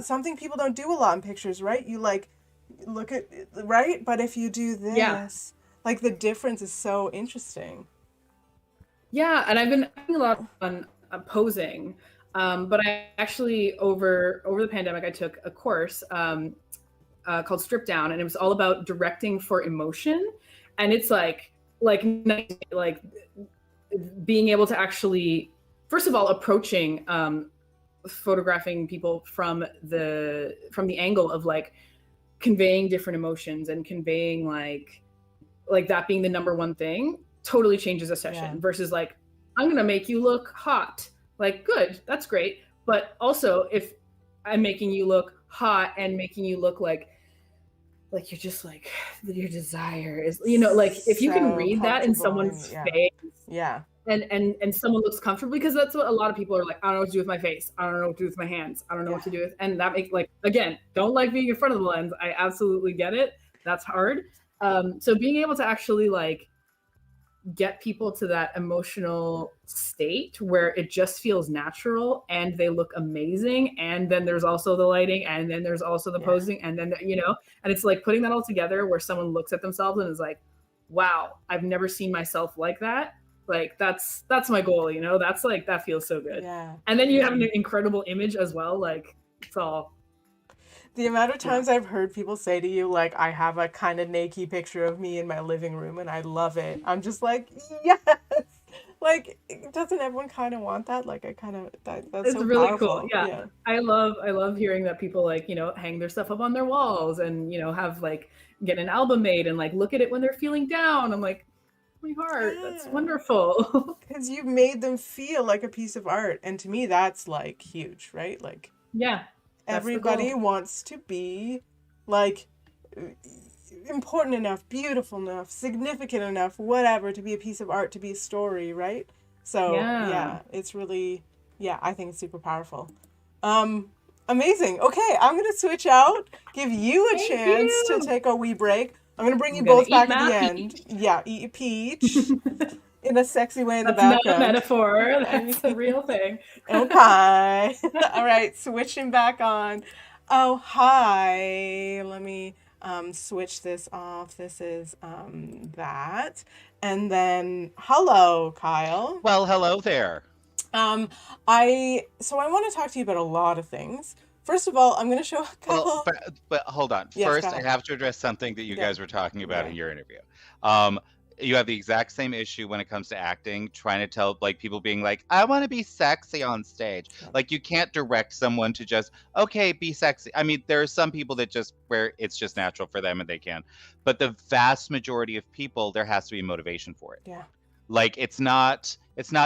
something people don't do a lot in pictures, right? You like, look at, right? But if you do this, like the difference is so interesting. Yeah, and I've been doing a lot on posing, but I actually over the pandemic I took a course called Strip Down, and it was all about directing for emotion, and it's like being able to actually, first of all, approaching photographing people from the angle of like conveying different emotions and conveying like that being the number one thing totally changes a session versus like, I'm gonna make you look hot. Like, good, that's great. But also if I'm making you look hot and making you look like you're just like, your desire is, you know, like if you can read that in someone's face and someone looks comfortable, because that's what a lot of people are like, I don't know what to do with my face, I don't know what to do with my hands, I don't know what to do with, and that makes, like, again, don't like being in front of the lens, I absolutely get it, that's hard. So being able to actually like get people to that emotional state where it just feels natural and they look amazing, and then there's also the lighting, and then there's also the posing, and then, you know, and it's like putting that all together where someone looks at themselves and is like, wow, I've never seen myself like that. Like that's my goal, you know. That's like, that feels so good. And then you have an incredible image as well. Like, it's all, the amount of times I've heard people say to you, like, I have a kind of naked picture of me in my living room and I love it. I'm just like, yes. Like, doesn't everyone kind of want that? Like, I kind of, that's it's so really powerful. Cool. Yeah. I love hearing that people like, you know, hang their stuff up on their walls and, you know, have like, get an album made and like look at it when they're feeling down. I'm like, my heart, that's wonderful. Because you've made them feel like a piece of art. And to me, that's like huge, right? Like, everybody wants to be like important enough, beautiful enough, significant enough, whatever, to be a piece of art, to be a story, right? So it's really, I think it's super powerful. Amazing. Okay, I'm gonna switch out, give you a chance to take a wee break. I'm gonna bring you both back at the end. Yeah, eat a peach. in a sexy way in the That's not a background. metaphor. I That's a mean, real thing. okay. All right, switching back on. Oh, hi. Let me switch this off. This is that. And then hello, Kyle. Well, hello there. Um, I want to talk to you about a lot of things. First of all, I'm going to show a Well, couple. but hold on. Yes, go First, I ahead. have to address something that you Yeah. guys were talking about Yeah. in your interview. Um, you have the exact same issue when it comes to acting, trying to tell like people being like, I want to be sexy on stage. Yeah. Like you can't direct someone to just, okay, be sexy. I mean, there are some people that just where it's just natural for them and they can. But the vast majority of people, there has to be motivation for it. Yeah. Like it's not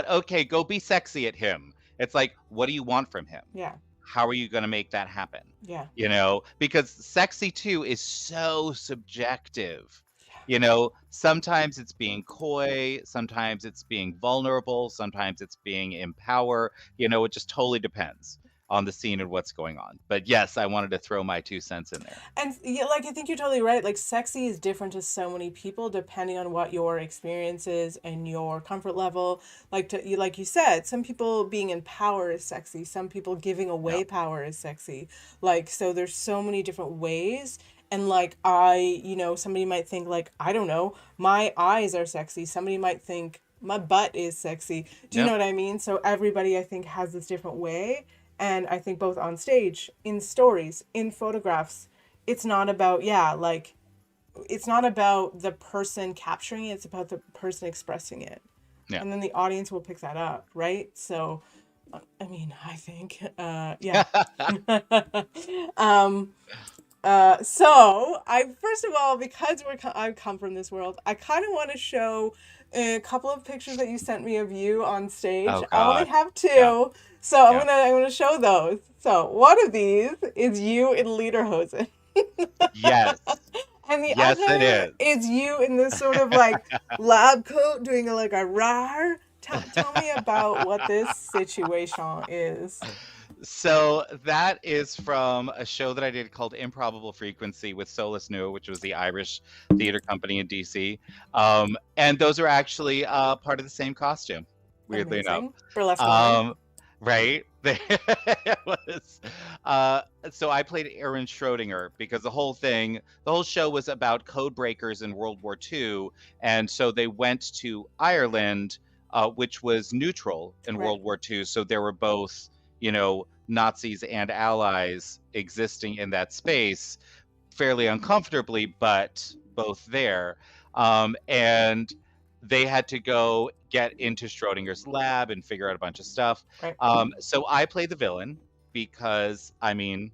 okay, go be sexy at him. It's like, what do you want from him? Yeah. How are you going to make that happen? Yeah. You know, because sexy too is so subjective. Yeah. You know, sometimes it's being coy, sometimes it's being vulnerable, sometimes it's being in power. You know, it just totally depends on the scene and what's going on. But yes, I wanted to throw my 2 cents in there. And yeah, like I think you're totally right. Like sexy is different to so many people depending on what your experience is and your comfort level. Like you said, some people being in power is sexy. Some people giving away Yeah. power is sexy. Like so there's so many different ways. And like somebody might think like, I don't know, my eyes are sexy. Somebody might think my butt is sexy. Do you know Yep. what I mean? So everybody I think has this different way. And I think both on stage, in stories, in photographs, it's not about, it's not about the person capturing it, it's about the person expressing it. Yeah. And then the audience will pick that up, right? So, I mean, I think, yeah. So I first of all, because I come from this world, I kind of want to show a couple of pictures that you sent me of you on stage. Oh I only God. have two, Yeah. so I'm Yeah. gonna show those. So one of these is you in lederhosen, Yes. and the Yes, it other is. is you in this sort of like lab coat doing like a rar. Tell me about what this situation is. So that is from a show that I did called Improbable Frequency with Solus New, which was the Irish theater company in DC. And those are actually part of the same costume, weirdly enough. Amazing. Burlesque award. Right? It was. So I played Aaron Schrodinger because the whole show was about code breakers in World War II. And so they went to Ireland, which was neutral in Right. World War II. So there were both, you know, Nazis and allies existing in that space fairly uncomfortably, but both there. And they had to go get into Schrodinger's lab and figure out a bunch of stuff. Right. So I play the villain because, I mean,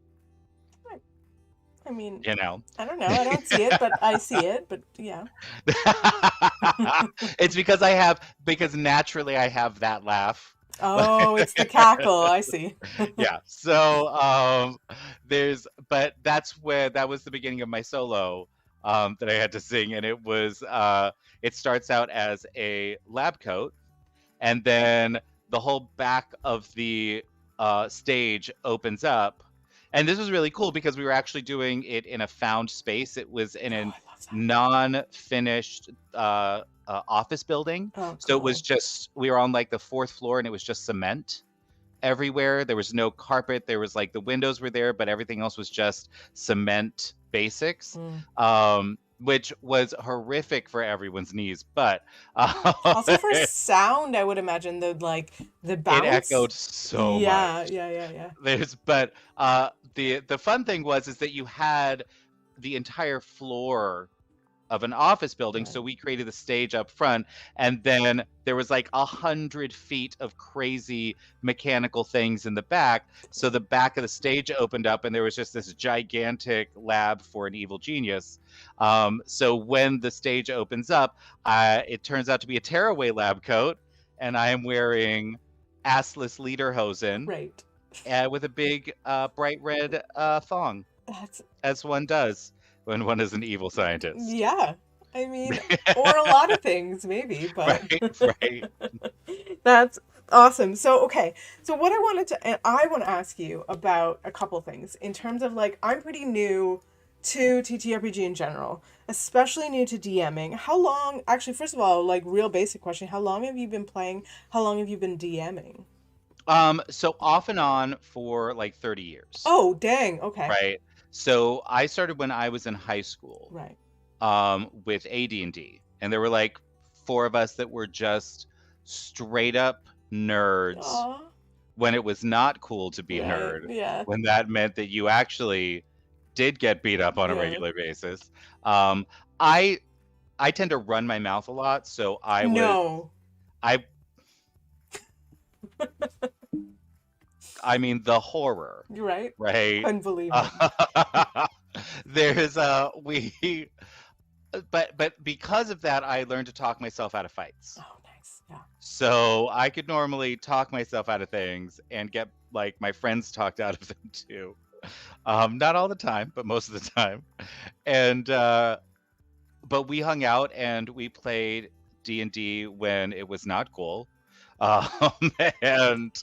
you know. I don't know. I don't see it, but I see it. But yeah. It's because naturally I have that laugh. Oh, it's the cackle. I see. Yeah. So but that was the beginning of my solo that I had to sing, and it starts out as a lab coat, and then the whole back of the stage opens up. And this was really cool because we were actually doing it in a found space. It was in a non-finished office building. Oh, So it cool. was just, we were on like the 4th floor and it was just cement everywhere. There was no carpet. There was like the windows were there, but everything else was just cement basics, which was horrific for everyone's knees. But Also for sound, I would imagine the bounce. it echoed so much. Yeah. The fun thing is that you had the entire floor of an office building, so we created the stage up front, and then there was like 100 feet of crazy mechanical things in the back. So the back of the stage opened up, and there was just this gigantic lab for an evil genius. So when the stage opens up, it turns out to be a tearaway lab coat, and I am wearing assless lederhosen, Right. with a big bright red thong, That's as one does when one is an evil scientist. yeah. I mean, or a lot of things, maybe, but Right. that's awesome. So, okay. So what I want to ask you about a couple things in terms of like, I'm pretty new to TTRPG in general, especially new to DMing. How long, actually, first of all, like real basic question, how long have you been playing? How long have you been DMing? So off and on for like 30 years, Oh, dang. Okay. right? So I started when I was in high school, Right. with AD&D, and there were like four of us that were just straight up nerds Aw. when it was not cool to be a Right. nerd, Yeah. when that meant that you actually did get beat up on a Yeah. regular basis. Um, I I tend to run my mouth a lot, so No. I I mean the horror, You're right. right? Couldn't believe it. There's we but because of that I learned to talk myself out of fights. Oh, nice. Yeah. So I could normally talk myself out of things and get like my friends talked out of them too. Not all the time, but most of the time. And but we hung out and we played D&D when it was not cool. Um, and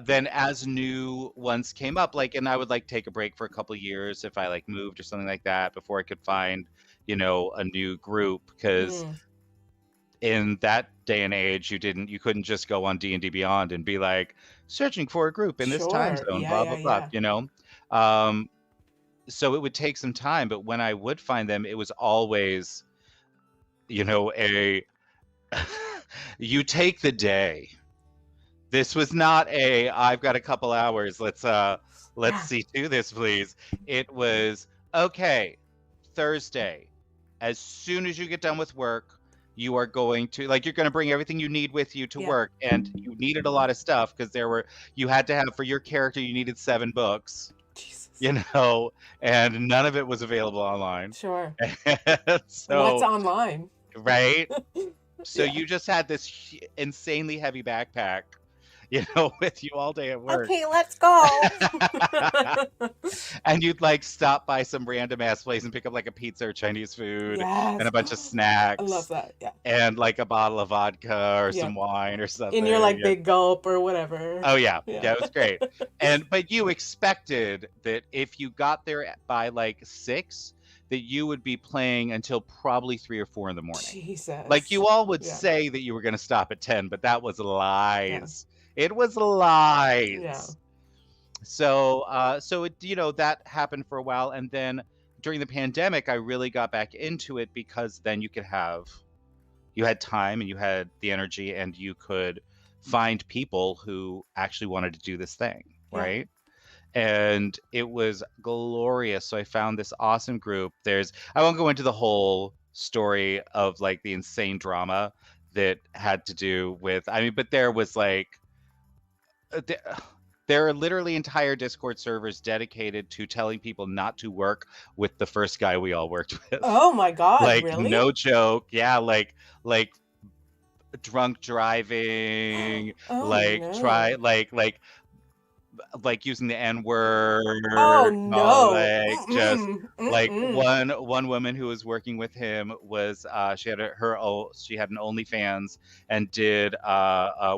then as new ones came up, like, and I would like take a break for a couple of years if I like moved or something like that before I could find, a new group, because Mm. in that day and age you couldn't just go on D&D Beyond and be like searching for a group in this time Sure. zone, Yeah, blah yeah, blah blah, yeah. um so it would take some time, but when I would find them it was always a you take the day. This was not a I've got a couple hours, let's Yeah. see to this please. It was okay, Thursday, as soon as you get done with work, you are going to like you're going to bring everything you need with you to Yeah. work, and you needed a lot of stuff because you had to have for your character you needed 7 books, Jesus. and none of it was available online. Sure. And What's so, online? right? So Yeah. you just had this insanely heavy backpack, with you all day at work. Okay, let's go. And you'd like stop by some random ass place and pick up like a pizza or Chinese food and Yes. a bunch of I love snacks that. Yeah. and like a bottle of vodka or Yeah. some wine or In something. your like Yeah. big gulp or whatever. Oh yeah. Yeah. Yeah, it was great. But you expected that if you got there by like 6, that you would be playing until probably 3 or 4 in the morning. Jesus. Like you all would Yeah. say that you were going to stop at 10, but that was Yeah. lies. It was lies. Yeah. So it that happened for a while, and then during the pandemic I really got back into it because then you had time and you had the energy and you could find people who actually wanted to do this thing, Yeah. right? And it was glorious. So I found this awesome group. I won't go into the whole story of like the insane drama that had to do with, but there was like there are literally entire Discord servers dedicated to telling people not to work with the first guy we all worked with. Oh my God, Like really? no joke. Yeah, like drunk driving, Oh like no. try like using the N-word. Oh all, no. like just like Mm-mm. one woman who was working with him was she had an OnlyFans and did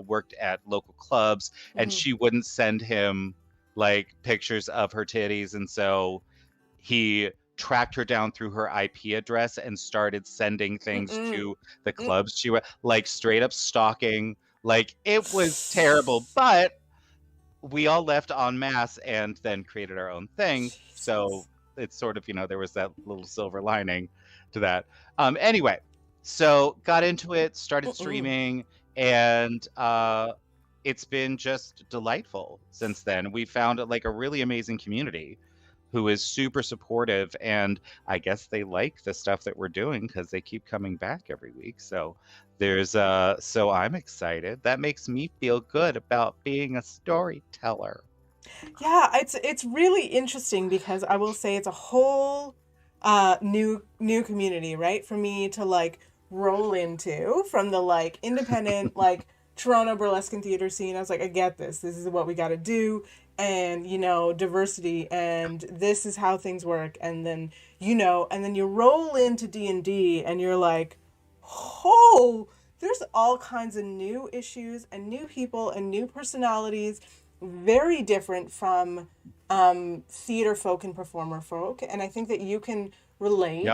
worked at local clubs, and Mhm. she wouldn't send him like pictures of her titties, and so he tracked her down through her IP address and started sending things Mm-mm. to the clubs she went, like straight up stalking. Like it was terrible, but we all left en masse and then created our own thing. So Jesus. it's sort of, there was that little silver lining to that. Anyway, so got into it, started Mm-mm. streaming, and it's been just delightful since then. We found like a really amazing community who is super supportive, and I guess they like the stuff that we're doing because they keep coming back every week. So so I'm excited. That makes me feel good about being a storyteller. Yeah, it's really interesting because I will say it's a whole new community, right? For me to like roll into from the like independent like Toronto burlesque and theater scene. I was like, I get this. This is what we got to do, and diversity, and this is how things work. And then and then you roll into D&D, and you're like, oh, there's all kinds of new issues and new people and new personalities very different from theater folk and performer folk, and I think that you can Yeah. relate.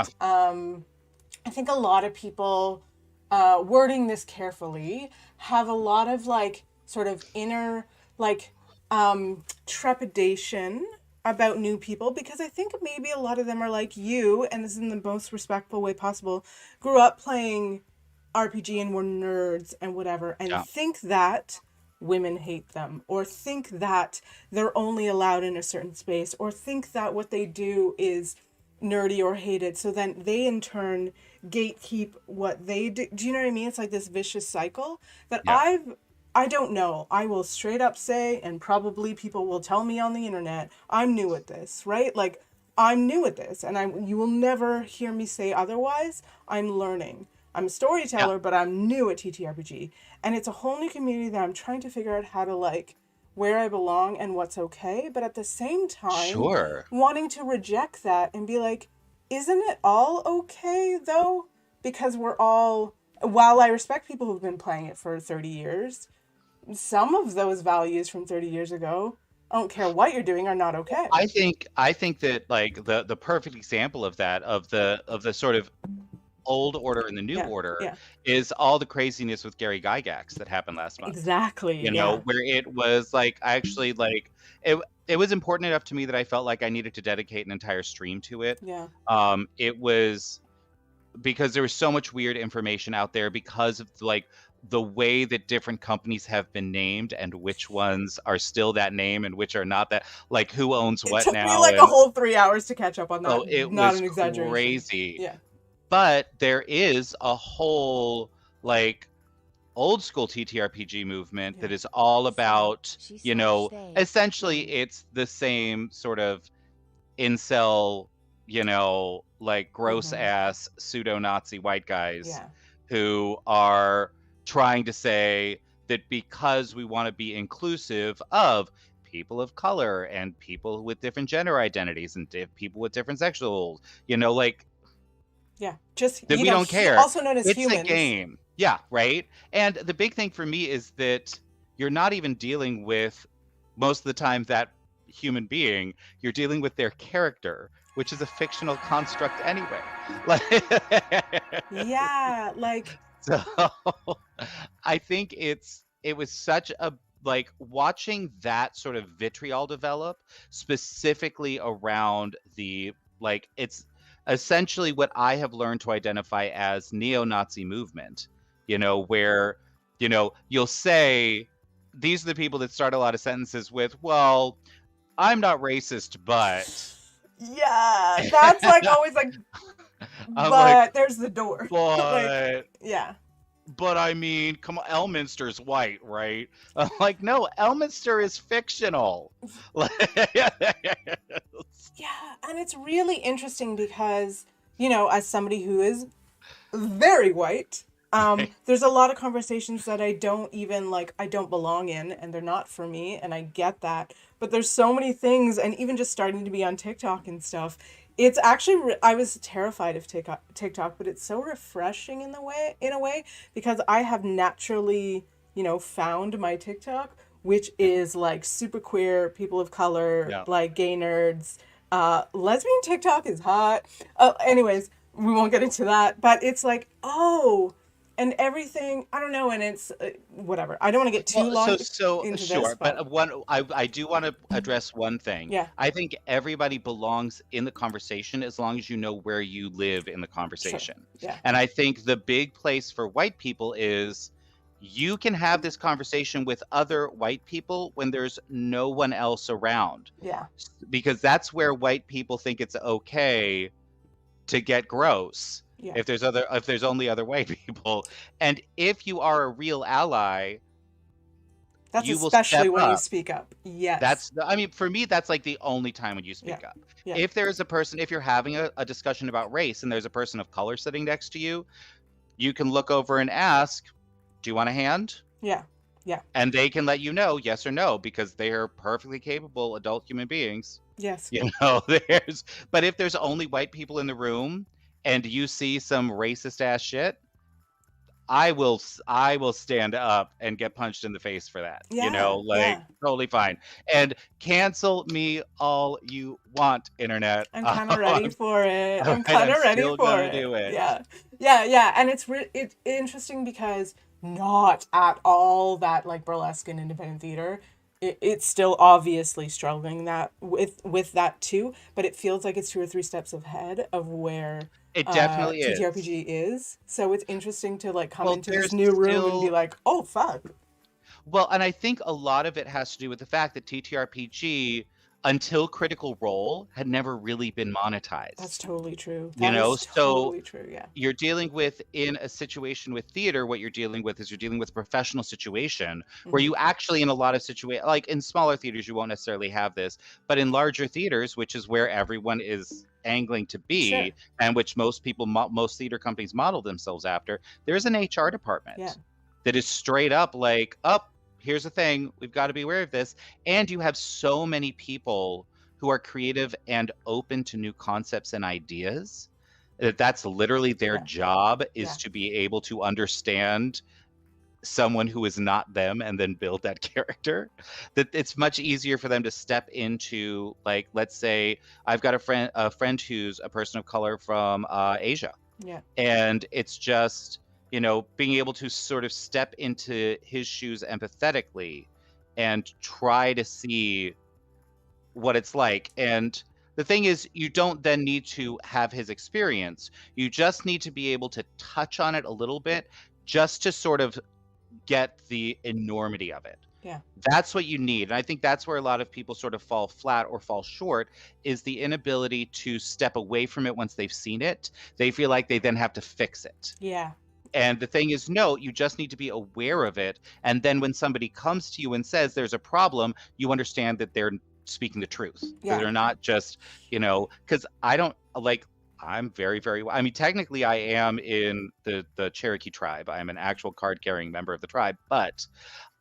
I think a lot of people, wording this carefully, have a lot of like sort of inner like trepidation about new people, because I think maybe a lot of them are like you, and this is in the most respectful way possible, grew up playing RPG and were nerds and whatever, and Yeah. think that women hate them, or think that they're only allowed in a certain space, or think that what they do is nerdy or hated. So then they in turn gatekeep what they do. Do you know what I mean? It's like this vicious cycle that Yeah. I don't know. I will straight up say, and probably people will tell me on the internet, I'm new at this, right? Like, I'm new at this, and you will never hear me say otherwise. I'm learning. I'm a Yeah. storyteller, but I'm new at TTRPG. And it's a whole new community that I'm trying to figure out how to like where I belong and what's okay, but at the same time Sure. wanting to reject that and be like, isn't it all okay though? Because we're all, while I respect people who've been playing it for 30 years, some of those values from 30 years ago, I don't care what you're doing, are not okay. I think that like the perfect example of that, of the sort of old order and the new Yeah, order, yeah, is all the craziness with Gary Gygax that happened last month. exactly. You Yeah, know, where it was like, I actually like it. It was important enough to me that I felt like I needed to dedicate an entire stream to it. yeah. It was because there was so much weird information out there because of like the way that different companies have been named and which ones are still that name and which are not, that like who owns It what took me now. like a And whole 3 hours to catch up on oh, that. it Not was an exaggeration. crazy. Yeah, But there is a whole like old school TTRPG movement yeah. that is all about, She you slash know, they. essentially it's the same sort of incel, you know, like gross ass pseudo Nazi white guys Yeah. who are trying to say that because we want to be inclusive of people of color and people with different gender identities and people with different sexual, you know, like Yeah. Just, that you we know, don't care. also known as It's a humans. game. Yeah, right? And the big thing for me is that you're not even dealing with, most of the time, that human being. You're dealing with their character, which is a fictional construct anyway. Like, Yeah, like, so I think it was such a, like, watching that sort of vitriol develop specifically around the, like, it's essentially what I have learned to identify as neo-Nazi movement, you know, where, you know, you'll say these are the people that start a lot of sentences with, well, I'm not racist, but yeah, that's like always like, I'm like, but there's the door. Like, yeah. but I mean, come on, Elminster's white, right? I'm like, no, Elminster is fictional. Yeah, and it's really interesting because, you know, as somebody who is very white, there's a lot of conversations that I don't even like, I don't belong in, and they're not for me, and I get that. But there's so many things, and even just starting to be on TikTok and stuff, it's actually I was terrified of TikTok, but it's so refreshing in a way, because I have naturally, you know, found my TikTok, which is like super queer, people of color, Yeah. like gay nerds. Lesbian TikTok is hot. Anyways, we won't get into that, but it's like, oh, and everything, I don't know, and it's whatever. I don't want to get too Well, long so into sure, this, but I do want to address one thing. yeah, I think everybody belongs in the conversation as long as you know where you live in the sure, conversation. yeah, And I think the big place for white people is you can have this conversation with other white people when there's no one else around, yeah, because that's where white people think it's okay to get gross yeah. if there's only other white people. And if you are a real ally, That's you will especially step when you up. speak up. Yes. I mean, for me, that's like the only time when you Yeah. speak up. Yeah. If there's a person, if you're having a discussion about race and there's a person of color sitting next to you, you can look over and ask, do you want a hand? Yeah. Yeah. And they can let you know yes or no, because they are perfectly capable adult human beings. Yes. You know, but if there's only white people in the room and you see some racist ass shit, I will stand up and get punched in the face for that. Yeah, Like yeah. totally fine. And cancel me all you want, internet. I'm kind of ready for it. All I'm right, kind I'm of ready still for gonna it. do it. Yeah. Yeah, yeah. And it's interesting because not at all that like burlesque and independent theater. It's still obviously struggling that with that too, but it feels like it's two or three steps ahead of where It definitely is. TTRPG is. So it's interesting to like come Well, into this there's new room and be still like, "Oh fuck." Well, and I think a lot of it has to do with the fact that TTRPG, until Critical Role, had never really been That's monetized. totally true. You That know, is so totally true. Yeah. you're dealing with in a situation with theater, what you're dealing with is you're dealing with a professional situation where Hmm. you actually, in a lot of situations, like in smaller theaters, you won't necessarily have this, but in larger theaters, which is where everyone is angling to Sure. be, and which most people, most theater companies model themselves after, there's an HR Yeah. department that is straight up like, up, here's the thing, we've got to be aware of this. And you have so many people who are creative and open to new concepts and ideas that that's literally their Yeah. job, Yeah. is to be able to understand someone who is not them and then build that character. That it's much easier for them to step into, like, let's say I've got a friend who's a person of color from Asia, Yeah. and it's just, being able to sort of step into his shoes empathetically and try to see what it's like. And the thing is, you don't then need to have his experience. You just need to be able to touch on it a little bit, just to sort of get the enormity of it. Yeah. That's what you need. And I think that's where a lot of people sort of fall flat or fall short, is the inability to step away from it once they've seen it. They feel like they then have to fix it. Yeah. And the thing is, no, you just need to be aware of it. And then when somebody comes to you and says there's a problem, you understand that they're speaking the truth. That Yeah. they're not just, because I don't like, I'm very, very, I mean, technically I am in the Cherokee tribe. I'm an actual card carrying member of the tribe, but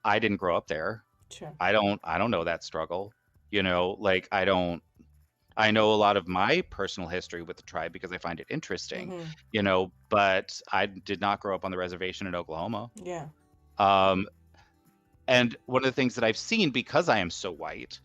I didn't grow up there. Sure. I don't know that struggle. Like I know a lot of my personal history with the tribe because I find it interesting, Hmm. but I did not grow up on the reservation in Oklahoma. Yeah. Um, and one of the things that I've seen, because I am so white,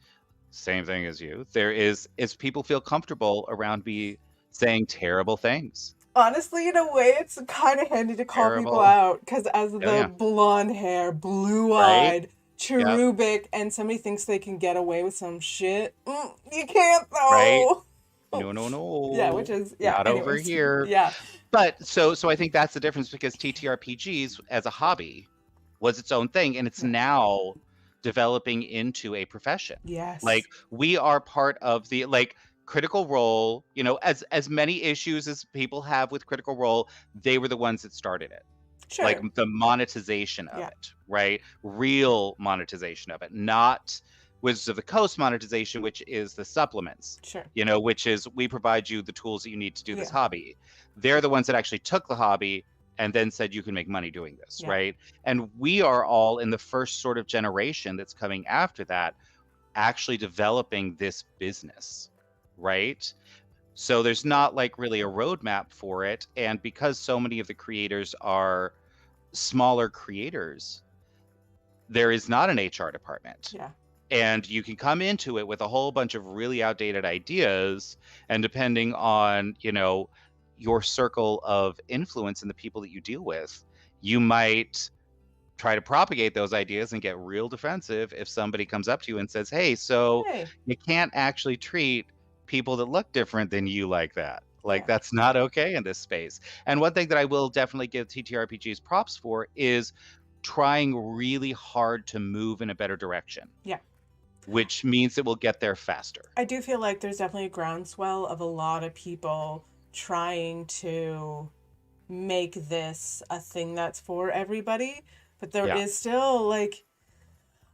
same thing as you, is people feel comfortable around me saying terrible things. Honestly, in a way, it's kind of handy to call people Terrible. out because as Oh the yeah. blonde hair, Right? blue-eyed, Yep. cherubic, and somebody thinks they can get away with some shit, you can't Right. though. No, no, Yeah, no. which is Not over Anyways, here. yeah, But so I think that's the difference, because TTRPGs as a hobby was its own thing, and it's Yeah. now developing into a profession. yes, Like, we are part of the, like, Critical Role, as many issues as people have with Critical Role, they were the ones that started it. Like, sure, the monetization of Yeah. it, right? Real monetization of it, not Wizards of the Coast monetization, which is the supplements, sure, which is, we provide you the tools that you need to do this Yeah. hobby. They're the ones that actually took the hobby and then said you can make money doing this, Yeah. right? And we are all in the first sort of generation that's coming after that, actually developing this business, right? So there's not like really a roadmap for it. And because so many of the creators are smaller creators, there is not an HR department. yeah, And you can come into it with a whole bunch of really outdated ideas. And depending on, your circle of influence and the people that you deal with, you might try to propagate those ideas and get real defensive if somebody comes up to you and says, hey, so hey, you can't actually treat people that look different than you like that. Like, Yeah. that's not okay in this space. And one thing that I will definitely give TTRPGs props for is trying really hard to move in a better direction. Yeah. Which means it will get there faster. I do feel like there's definitely a groundswell of a lot of people trying to make this a thing that's for everybody, but there Yeah. is still like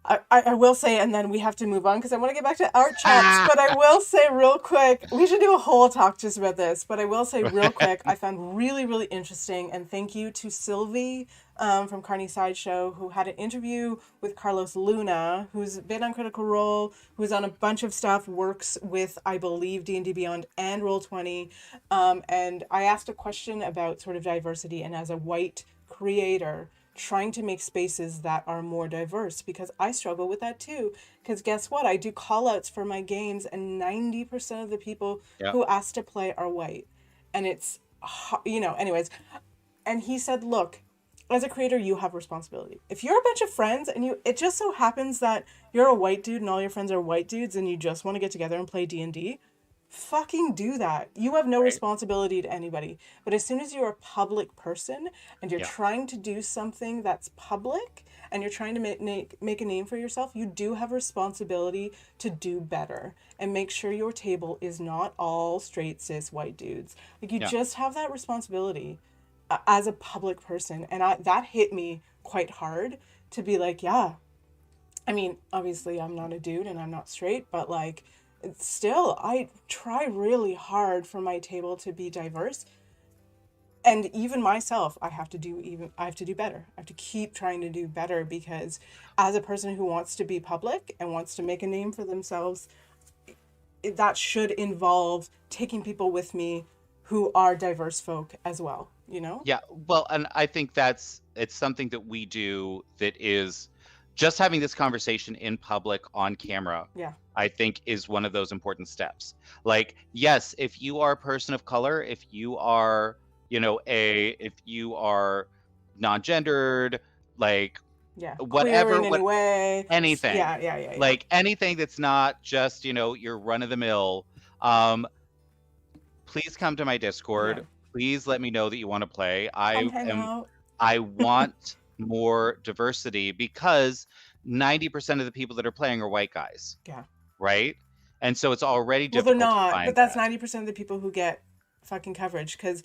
I will say, and then we have to move on because I want to get back to art chops, but I will say real quick, we should do a whole talk just about this, but I will say real quick, I found really, really interesting, and thank you to Sylvie from Carney Sideshow, who had an interview with Carlos Luna, who's been on Critical Role, who's on a bunch of stuff, works with, I believe, D&D Beyond and Roll20, and I asked a question about sort of diversity, and as a white creator trying to make spaces that are more diverse, because I struggle with that too. Because guess what? I do call outs for my games, and 90% of the people Yeah. who ask to play are white. And it's, anyways. And he said, look, as a creator, you have responsibility. If you're a bunch of friends and it just so happens that you're a white dude and all your friends are white dudes and you just want to get together and play D&D, fucking do that. You have no Right. responsibility to anybody. But as soon as you're a public person and you're Yeah. trying to do something that's public and you're trying to make a name for yourself, you do have responsibility to do better and make sure your table is not all straight cis white dudes. Like, you Yeah. just have that responsibility as a public person. And that hit me quite hard, to be like, yeah, I mean, obviously I'm not a dude and I'm not straight, but like, still, I try really hard for my table to be diverse. And even myself, I have to do better. I have to keep trying to do better, because as a person who wants to be public and wants to make a name for themselves, that should involve taking people with me who are diverse folk as well, you know? Yeah, well, and I think it's something that we do that is just having this conversation in public on camera. Yeah. I think is one of those important steps. Like, yes, if you are a person of color, if you are, if you are non-gendered, like Yeah. whatever, Queer in any way. anything, Yeah. like anything that's not just, your run of the mill, please come to my Discord. Yeah. Please let me know that you want to play. Come hang out. I want more diversity, because 90% of the people that are playing are white guys. Yeah. Right? And so it's already Well, difficult they're to not, find but that's that. 90% of the people who get fucking coverage, because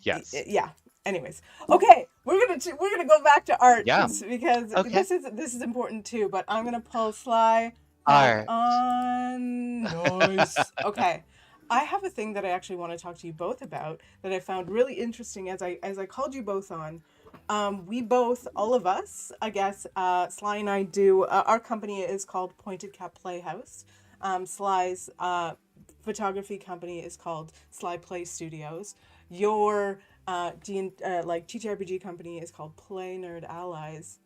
Yes. yeah. Anyways, okay, we're gonna go back to art, Yeah. because Okay. this is important too. But I'm gonna pull Sly Art. on. Nice. Okay, I have a thing that I actually want to talk to you both about that I found really interesting as I called you both on. We both, all of us, I guess, Sly and I do. Our company is called Pointed Cap Playhouse. Sly's photography company is called Sly Play Studios. Your TTRPG company is called Play Nerd Allies.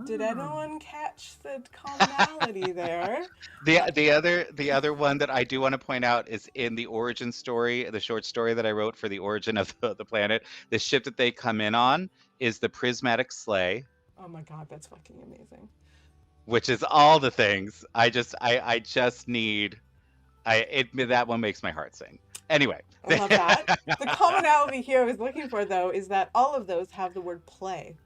Did anyone catch the commonality there? The other one that I do want to point out is in the origin story, the short story that I wrote for the origin of the planet. The ship that they come in on is the Prismatic Sleigh. Oh my god, that's fucking amazing. Which is all the things. That one makes my heart sing. Anyway. I love that. The commonality here I was looking for, though, is that all of those have the word play.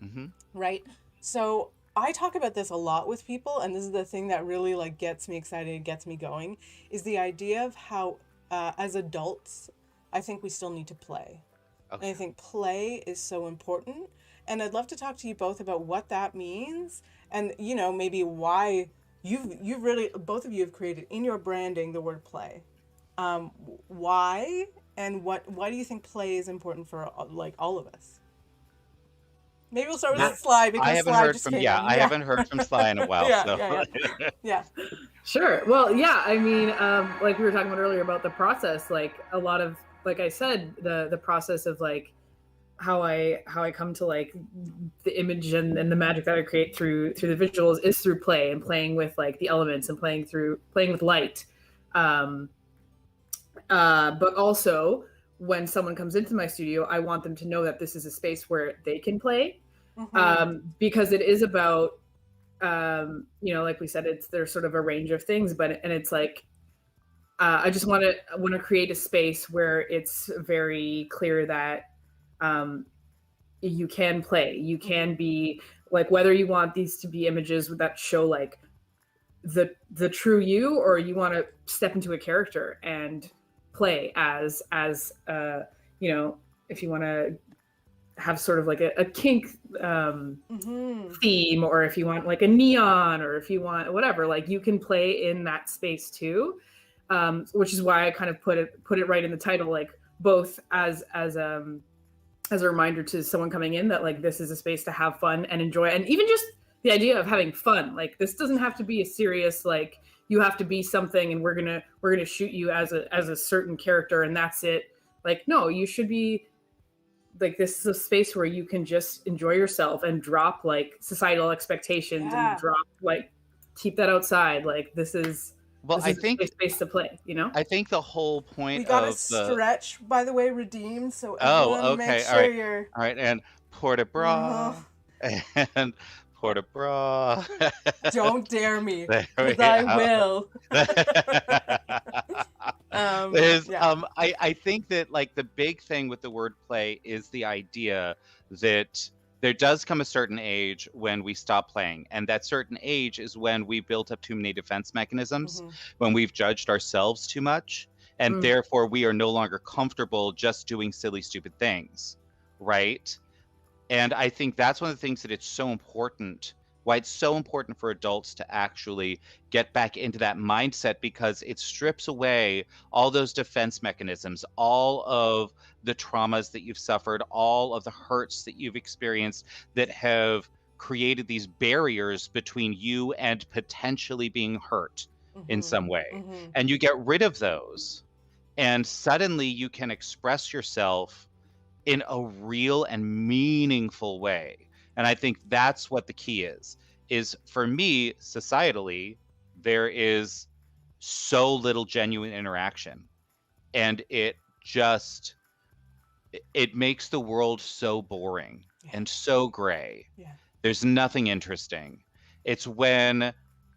Mm-hmm. Right? So I talk about this a lot with people, and this is the thing that really like gets me excited, gets me going, is the idea of how as adults, I think we still need to play. Okay. And I think play is so important. And I'd love to talk to you both about what that means, and maybe why you've really, both of you have created in your branding the word play. Why, and why do you think play is important for like all of us? Maybe we'll start with Sly, because I haven't Sly heard just from came in. I haven't heard from Sly in a while. Yeah. Sure. Well, yeah. I mean, like we were talking about earlier about the process. Like a lot of, like I said, the process of like how I come to like the image and the magic that I create through the visuals is through play and playing with like the elements and playing with light. But also, when someone comes into my studio, I want them to know that this is a space where they can play, because it is about, like we said, there's sort of a range of things, and it's like, I just want to create a space where it's very clear that you can play, you can be like, whether you want these to be images that show like the true you, or you want to step into a character and play as if you want to have sort of like a kink theme, or if you want like a neon, or if you want whatever, like you can play in that space too, which is why I kind of put it right in the title, like both as a reminder to someone coming in that like this is a space to have fun and enjoy, and even just the idea of having fun. Like this doesn't have to be a serious, like you have to be something and we're gonna shoot you as a certain character and that's it. Like, no, you should be like this is a space where you can just enjoy yourself and drop like societal expectations and drop like keep that outside. Like this is Well, this is a safe space to play, you know? I think the whole point We got a of the stretch, by the way, redeemed. So oh, everyone make okay, sure you're. all right, and port a bra and port a bra. Don't dare me, There because we I go. will. There's Yeah. I think that like the big thing with the wordplay is the idea that there does come a certain age when we stop playing, and that certain age is when we built up too many defense mechanisms, when we've judged ourselves too much, and therefore we are no longer comfortable just doing silly, stupid things, right? And I think that's one of the things that it's so important, why it's so important for adults to actually get back into that mindset, because it strips away all those defense mechanisms, all of the traumas that you've suffered, all of the hurts that you've experienced that have created these barriers between you and potentially being hurt in some way. And you get rid of those, and suddenly you can express yourself in a real and meaningful way. And I think that's what the key is for me, societally, there is so little genuine interaction, and it makes the world so boring and so gray. There's nothing interesting. It's when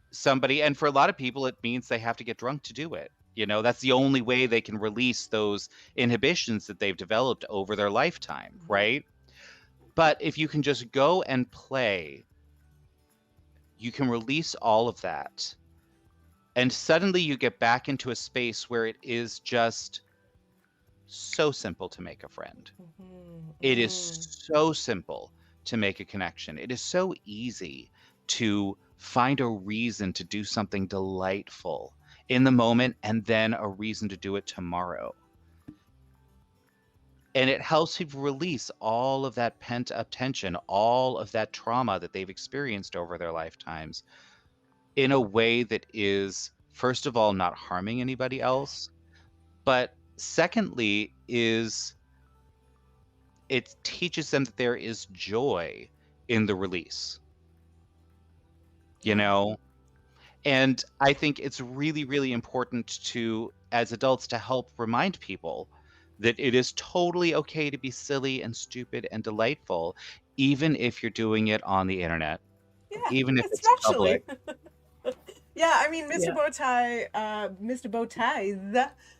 somebody, and for a lot of people, it means they have to get drunk to do it. You know, that's the only way they can release those inhibitions that they've developed over their lifetime, right? But if you can just go and play, you can release all of that. And suddenly you get back into a space where it is just so simple to make a friend. It is so simple to make a connection. It is so easy to find a reason to do something delightful in the moment, and then a reason to do it tomorrow. And it helps people release all of that pent up tension, all of that trauma that they've experienced over their lifetimes in a way that is, first of all, not harming anybody else, but secondly, is it teaches them that there is joy in the release, you know? And I think it's really, really important to, as adults, to help remind people that it is totally okay to be silly and stupid and delightful, even if you're doing it on the internet, even if it's public. Yeah, I mean, Mr. Bowtie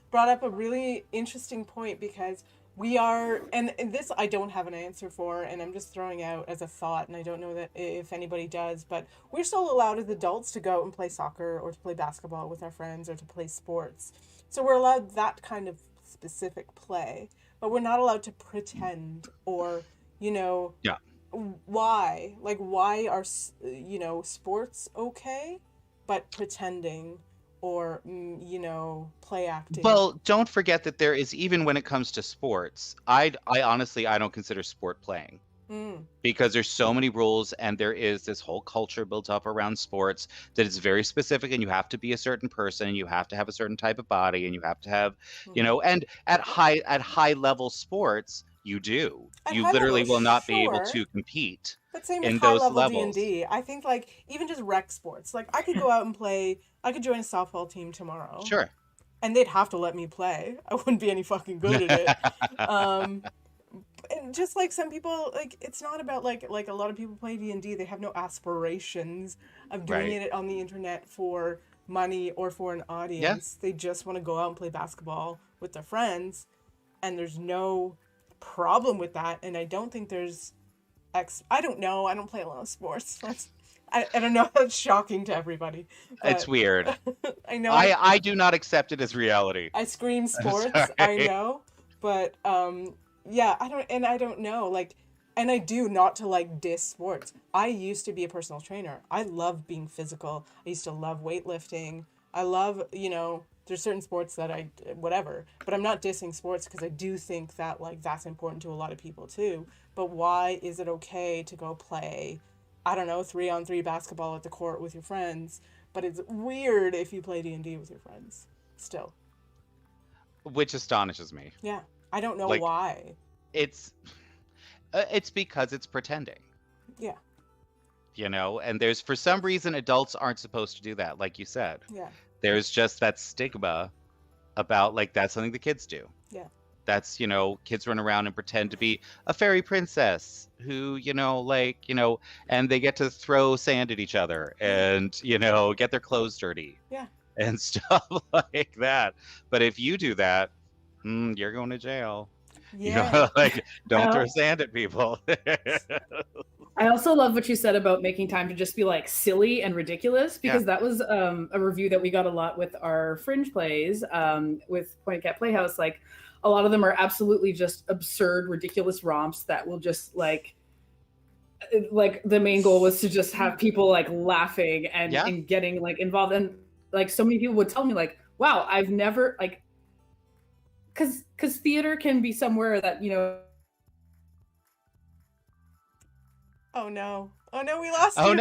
brought up a really interesting point, because we are, and this I don't have an answer for, and I'm just throwing out as a thought, and I don't know that if anybody does, but we're still allowed as adults to go out and play soccer or to play basketball with our friends or to play sports. So we're allowed that kind of specific play, but we're not allowed to pretend or, you know, why? Like, why are, you know, sports okay, but pretending or, you know, play acting? Well, don't forget that there is, even when it comes to sports, I honestly, I don't consider sport playing, because there's so many rules, and there is this whole culture built up around sports that is very specific, and you have to be a certain person, and you have to have a certain type of body, and you have to have, you know, and at high level sports, you do. You literally will not be able to compete. But same in with high those level levels. D&D. I think, like, even just rec sports. Like, I could go out and play. I could join a softball team tomorrow. Sure. And they'd have to let me play. I wouldn't be any fucking good at it. And just like some people, like, it's not about like a lot of people play D&D. They have no aspirations of doing it on the internet for money or for an audience. They just want to go out and play basketball with their friends, and there's no problem with that. And I don't think there's I don't know. I don't play a lot of sports. I don't know. That's shocking to everybody. It's weird. I know. I do not accept it as reality. I scream sports. I know, but yeah, I don't know. Like, and I do, not to like diss sports. I used to be a personal trainer. I love being physical. I used to love weightlifting. I love, you know, there's certain sports that whatever, but I'm not dissing sports, because I do think that, like, that's important to a lot of people too. But why is it okay to go play, I don't know, 3-on-3 basketball at the court with your friends, but it's weird if you play D&D with your friends still? Which astonishes me. Yeah. I don't know, like, why. It's It's because it's pretending. Yeah. And there's for some reason adults aren't supposed to do that, like you said. Yeah. There's just that stigma about like that's something the kids do. Yeah. That's, kids run around and pretend to be a fairy princess who, and they get to throw sand at each other and, get their clothes dirty. Yeah. And stuff like that. But if you do that, you're going to jail. Yeah. Don't throw sand at people. I also love what you said about making time to just be like silly and ridiculous, because that was a review that we got a lot with our fringe plays with Point Cat Playhouse. Like a lot of them are absolutely just absurd, ridiculous romps that will just like the main goal was to just have people like laughing and getting like involved. And like so many people would tell me like, wow, I've never like, because theater can be somewhere that, Oh no, we lost you. Oh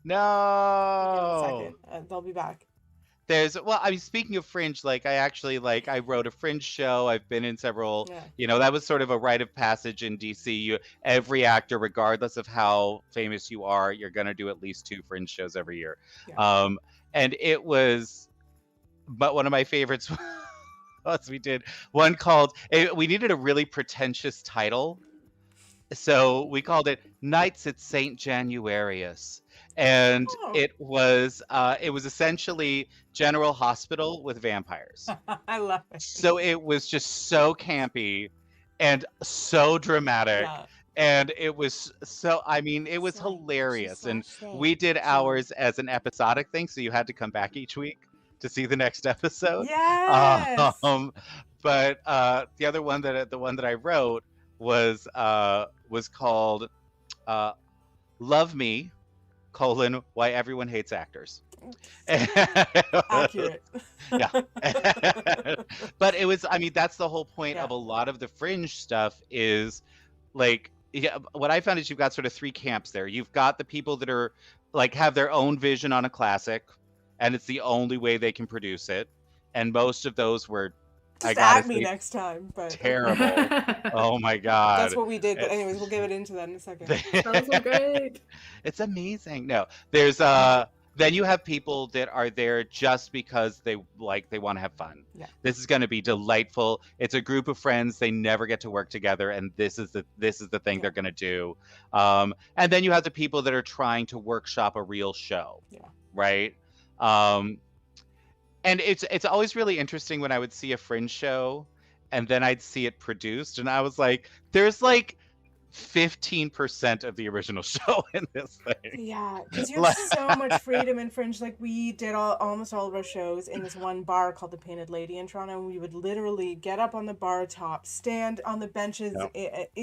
no! Give me a second. They'll be back. Speaking of fringe, like I wrote a fringe show. I've been in several, that was sort of a rite of passage in DC. Every actor, regardless of how famous you are, you're going to do at least 2 fringe shows every year. Yeah. And it was, but one of my favorites was we did one called, we needed a really pretentious title. So we called it Nights at St. Januarius. And it was essentially General Hospital with vampires. I love it. So it was just so campy and so dramatic. Yeah. And it was it was hilarious. And we did ours as an episodic thing, so you had to come back each week to see the next episode. Yes. But the one that I wrote was called Love Me, Why Everyone Hates Actors. Accurate. Yeah. But it was, that's the whole point of a lot of the fringe stuff is like, what I found is you've got sort of 3 camps there. You've got the people that are like have their own vision on a classic and it's the only way they can produce it. And most of those were just at me next time, but terrible. Oh my god, that's what we did. But anyways, we'll get into that in a second. That was so great. It's amazing. No, there's then you have people that are there just because they want to have fun. Yeah. This is going to be delightful. It's a group of friends. They never get to work together, and this is the thing they're going to do. And then you have the people that are trying to workshop a real show. Yeah. Right. And it's always really interesting when I would see a fringe show and then I'd see it produced and I was like, there's like 15% of the original show in this thing. Yeah, because you have so much freedom in fringe. Like we did almost all of our shows in this one bar called the Painted Lady in Toronto, and we would literally get up on the bar top, stand on the benches,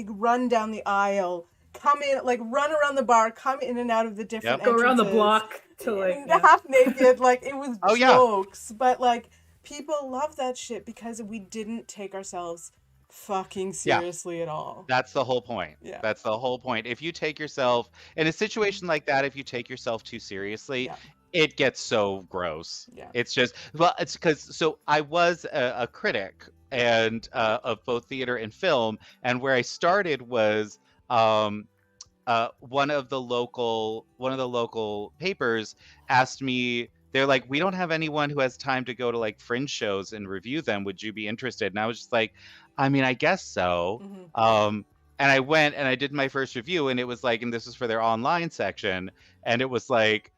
run down the aisle, come in, like run around the bar, come in and out of the different entrances. Go around the block to like half naked, like it was jokes, but like people love that shit because we didn't take ourselves fucking seriously at all. That's the whole point. Yeah. That's the whole point. If you take yourself in a situation like that, if you take yourself too seriously, it gets so gross. Yeah. It's just it's because I was a critic and of both theater and film, and where I started was one of the local papers asked me, they're like, we don't have anyone who has time to go to like fringe shows and review them. Would you be interested? And I was just like, I guess so. Mm-hmm. And I went and I did my first review and it was like, and this was for their online section. And it was like,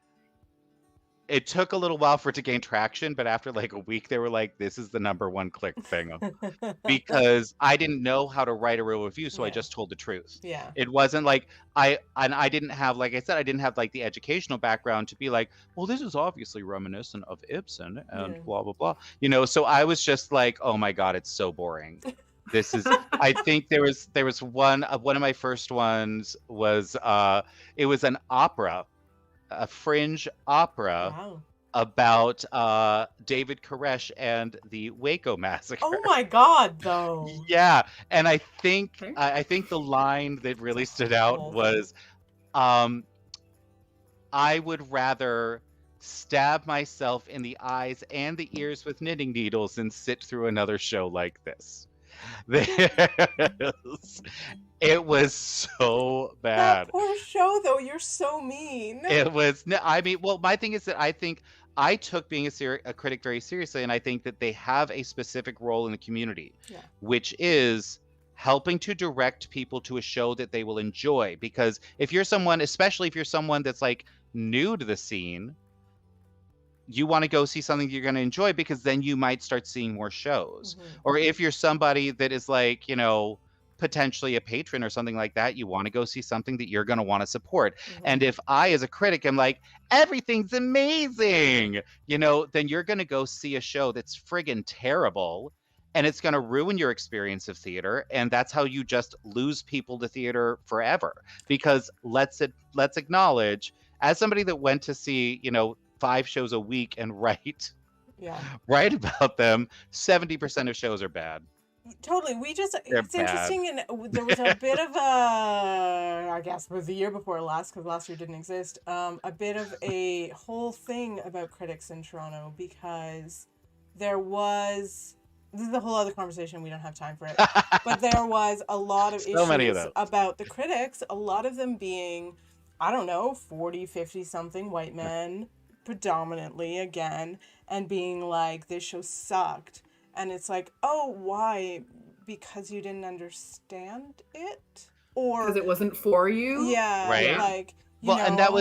it took a little while for it to gain traction, but after like a week, they were like, this is the #1 click thing. Because I didn't know how to write a real review, so I just told the truth. Yeah. It wasn't like, I didn't have, like I said, I didn't have like the educational background to be like, well, this is obviously reminiscent of Ibsen and blah, blah, blah. So I was just like, oh my God, it's so boring. This is, I think there was one of my first ones was, it was an opera, a fringe opera about David Koresh and the Waco massacre. Oh my God, though. Yeah, and I think the line that really stood out was, I would rather stab myself in the eyes and the ears with knitting needles than sit through another show like this. It was so That bad. poor show, though. You're so mean. It was no, I mean, well, my thing is that I think I took being a critic very seriously, and I think that they have a specific role in the community, Yeah. which is helping to direct people to a show that they will enjoy. Because if you're someone, especially if you're someone that's like new to the scene, you want to go see something you're going to enjoy, because then you might start seeing more shows. Mhm. Or if you're somebody that is like, potentially a patron or something like that, you want to go see something that you're going to want to support. And Mhm. if I, as a critic, am like, everything's amazing, then you're going to go see a show that's friggin' terrible, and it's going to ruin your experience of theater. And that's how you just lose people to theater forever. Because let's acknowledge, as somebody that went to see, 5 shows a week and write Yeah. about them, 70% of shows are bad. Totally. They're It's interesting, and there was a bit of I guess it was the year before last, because last year didn't exist, a bit of a whole thing about critics in Toronto, because this is a whole other conversation, we don't have time for it, but there was a lot of So many of issues those. about the critics, a lot of them being, I don't know, 40, 50 something white men, predominantly, again, and being like, this show sucked. And it's like, oh, why? Because you didn't understand it? Or Because it wasn't for you. yeah, Right. like, Well, and that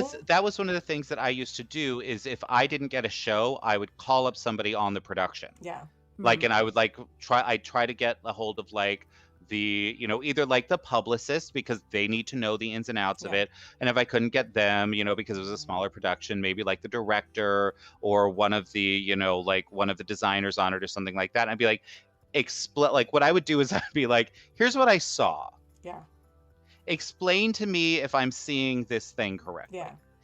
was one of the things that I used to do, is if I didn't get a show, I would call up somebody on the production. yeah. Like, and I would try to get a hold of like the, either like the publicist, because they need to know the ins and outs of Yeah. it. And if I couldn't get them, because it was a smaller production, maybe like the director or one of the, like one of the designers on it or something like that. And I'd be like, like what I would do is I'd be like, here's what I saw. Yeah. Explain to me if I'm seeing this thing correctly.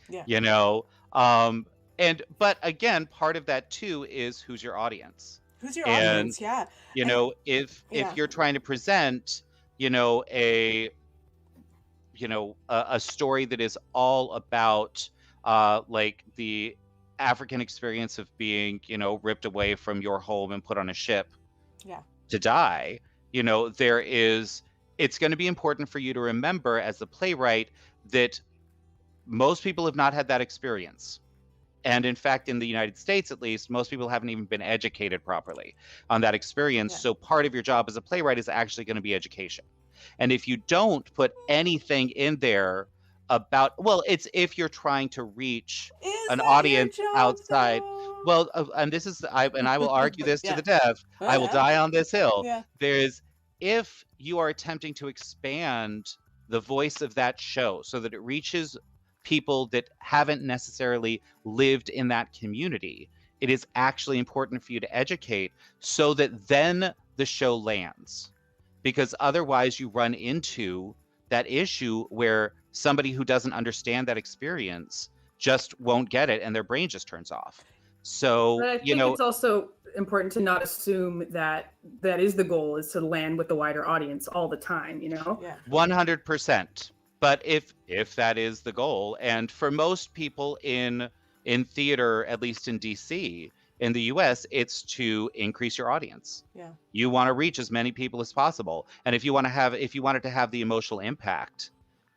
Yeah. Yeah. But again, part of that too is who's your audience. Who's your And, audience? Yeah. if Yeah. you're trying to present, a story that is all about like the African experience of being, ripped away from your home and put on a ship Yeah. to die, it's going to be important for you to remember as the playwright that most people have not had that experience. And in fact, in the United States, at least, most people haven't even been educated properly on that experience. Yeah. So part of your job as a playwright is actually going to be education. And if you don't put anything in there about, well, it's if you're trying to reach Is an that audience your job, outside. though? Well, and I will argue this Yeah. to the death. I will Yeah. die on this hill. Yeah. If you are attempting to expand the voice of that show so that it reaches people that haven't necessarily lived in that community, it is actually important for you to educate so that then the show lands. Because otherwise you run into that issue where somebody who doesn't understand that experience just won't get it and their brain just turns off. So, But I think it's also important to not assume that is the goal, is to land with the wider audience all the time, Yeah. 100%. But if that is the goal, and for most people in theater, at least in DC, in the US, it's to increase your audience. Yeah. You want to reach as many people as possible. And if you wanted to have the emotional impact,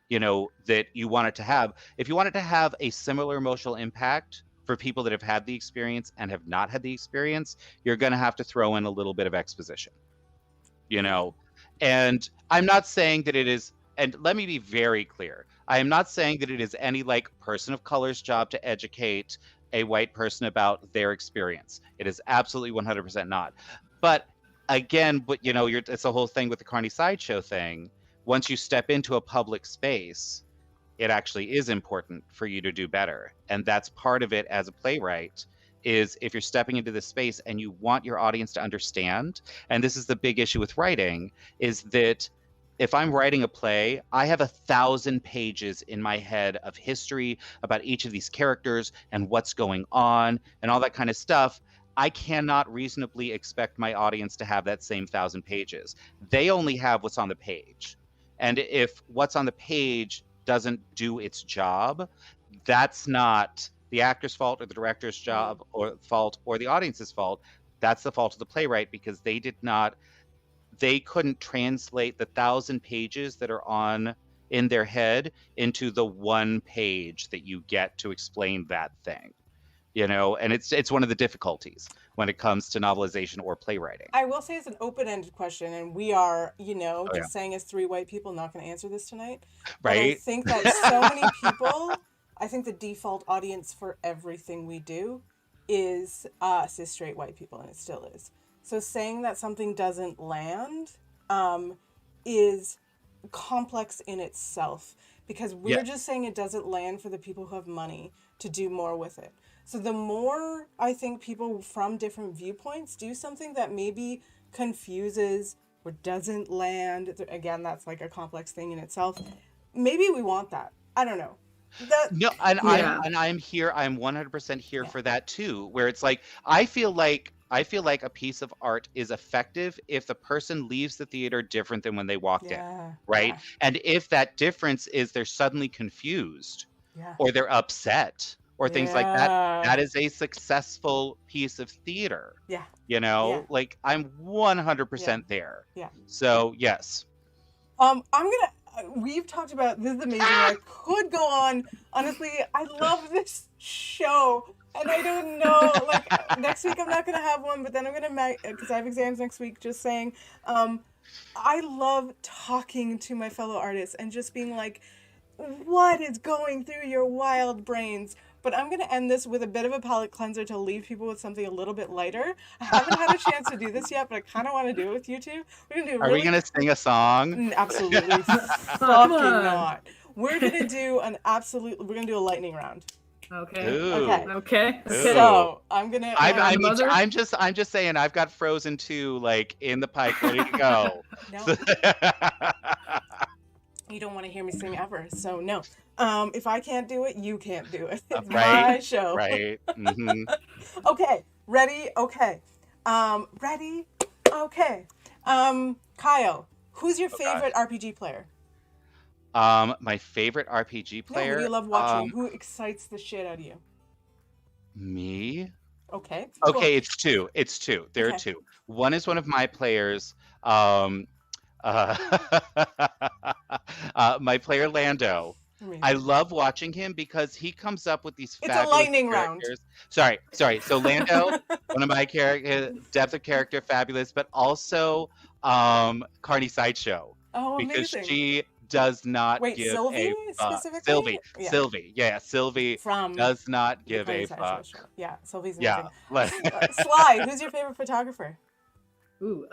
that you want it to have, if you want it to have a similar emotional impact for people that have had the experience and have not had the experience, you're going to have to throw in a little bit of exposition. And I'm not saying that it is, and let me be very clear, I am not saying that it is any like person of color's job to educate a white person about their experience. It is absolutely 100% not. But again, it's the whole thing with the Carney Sideshow thing. Once you step into a public space, it actually is important for you to do better. And that's part of it as a playwright, is if you're stepping into this space and you want your audience to understand, and this is the big issue with writing, is that if I'm writing a play, I have 1,000 pages in my head of history about each of these characters and what's going on and all that kind of stuff. I cannot reasonably expect my audience to have that same 1,000 pages. They only have what's on the page. And if what's on the page doesn't do its job, that's not the actor's fault or the director's job or fault or the audience's fault. That's the fault of the playwright, because they did not they couldn't translate the 1,000 pages that are on in their head into the one page that you get to explain that thing. And it's one of the difficulties when it comes to novelization or playwriting. I will say it's an open-ended question, and we are, Oh, yeah. just saying as three white people, not going to answer this tonight. But I Right? think that so many people, I think the default audience for everything we do is cis straight white people, and it still is. So saying that something doesn't land is complex in itself, because we're Yeah. just saying it doesn't land for the people who have money to do more with it. So the more I think people from different viewpoints do something that maybe confuses or doesn't land, again, that's like a complex thing in itself. Maybe we want that. I don't know. No, and Yeah. I'm here. I'm 100% here Yeah. for that too. Where it's like I feel like a piece of art is effective if the person leaves the theater different than when they walked in, right? Yeah. And if that difference is they're suddenly confused Yeah. or they're upset or things like that, that is a successful piece of theater. Yeah. Like I'm 100% there. Yeah. So yes. We've talked about this is amazing. I could go on. Honestly, I love this show, and I don't know. Like next week, I'm not gonna have one, but then I'm gonna because I have exams next week. Just saying, I love talking to my fellow artists and just being like, what is going through your wild brains? But I'm going to end this with a bit of a palate cleanser to leave people with something a little bit lighter. I haven't had a chance to do this yet, but I kind of want to do it with you two. We're going to do Are we going to sing a song? Absolutely fucking not. We're going to do we're going to do a lightning round. Okay. Ooh. Okay. So I'm going to... I'm just saying I've got Frozen 2 like in the pipe ready to go. No. You don't want to hear me sing ever, so no. If I can't do it, you can't do it. It's my show. Right. Mm-hmm. Okay. Ready? Okay. Ready? Okay. Kyle, who's your favorite RPG player? My favorite RPG player. Who do you love watching? Who excites the shit out of you? Me? Okay. Okay, Cool. it's two. There are two. One is one of my players. My player Lando. Amazing. I love watching him because he comes up with these fabulous It's a lightning characters. round. Sorry. So Lando, one of my character, depth of character, fabulous, but also Carney Sideshow. Oh, because amazing. she does not give Sylvie a specifically? Sylvie from does not give a fuck. Yeah, Sylvie's amazing. Yeah. Sly, who's your favorite photographer? Ooh,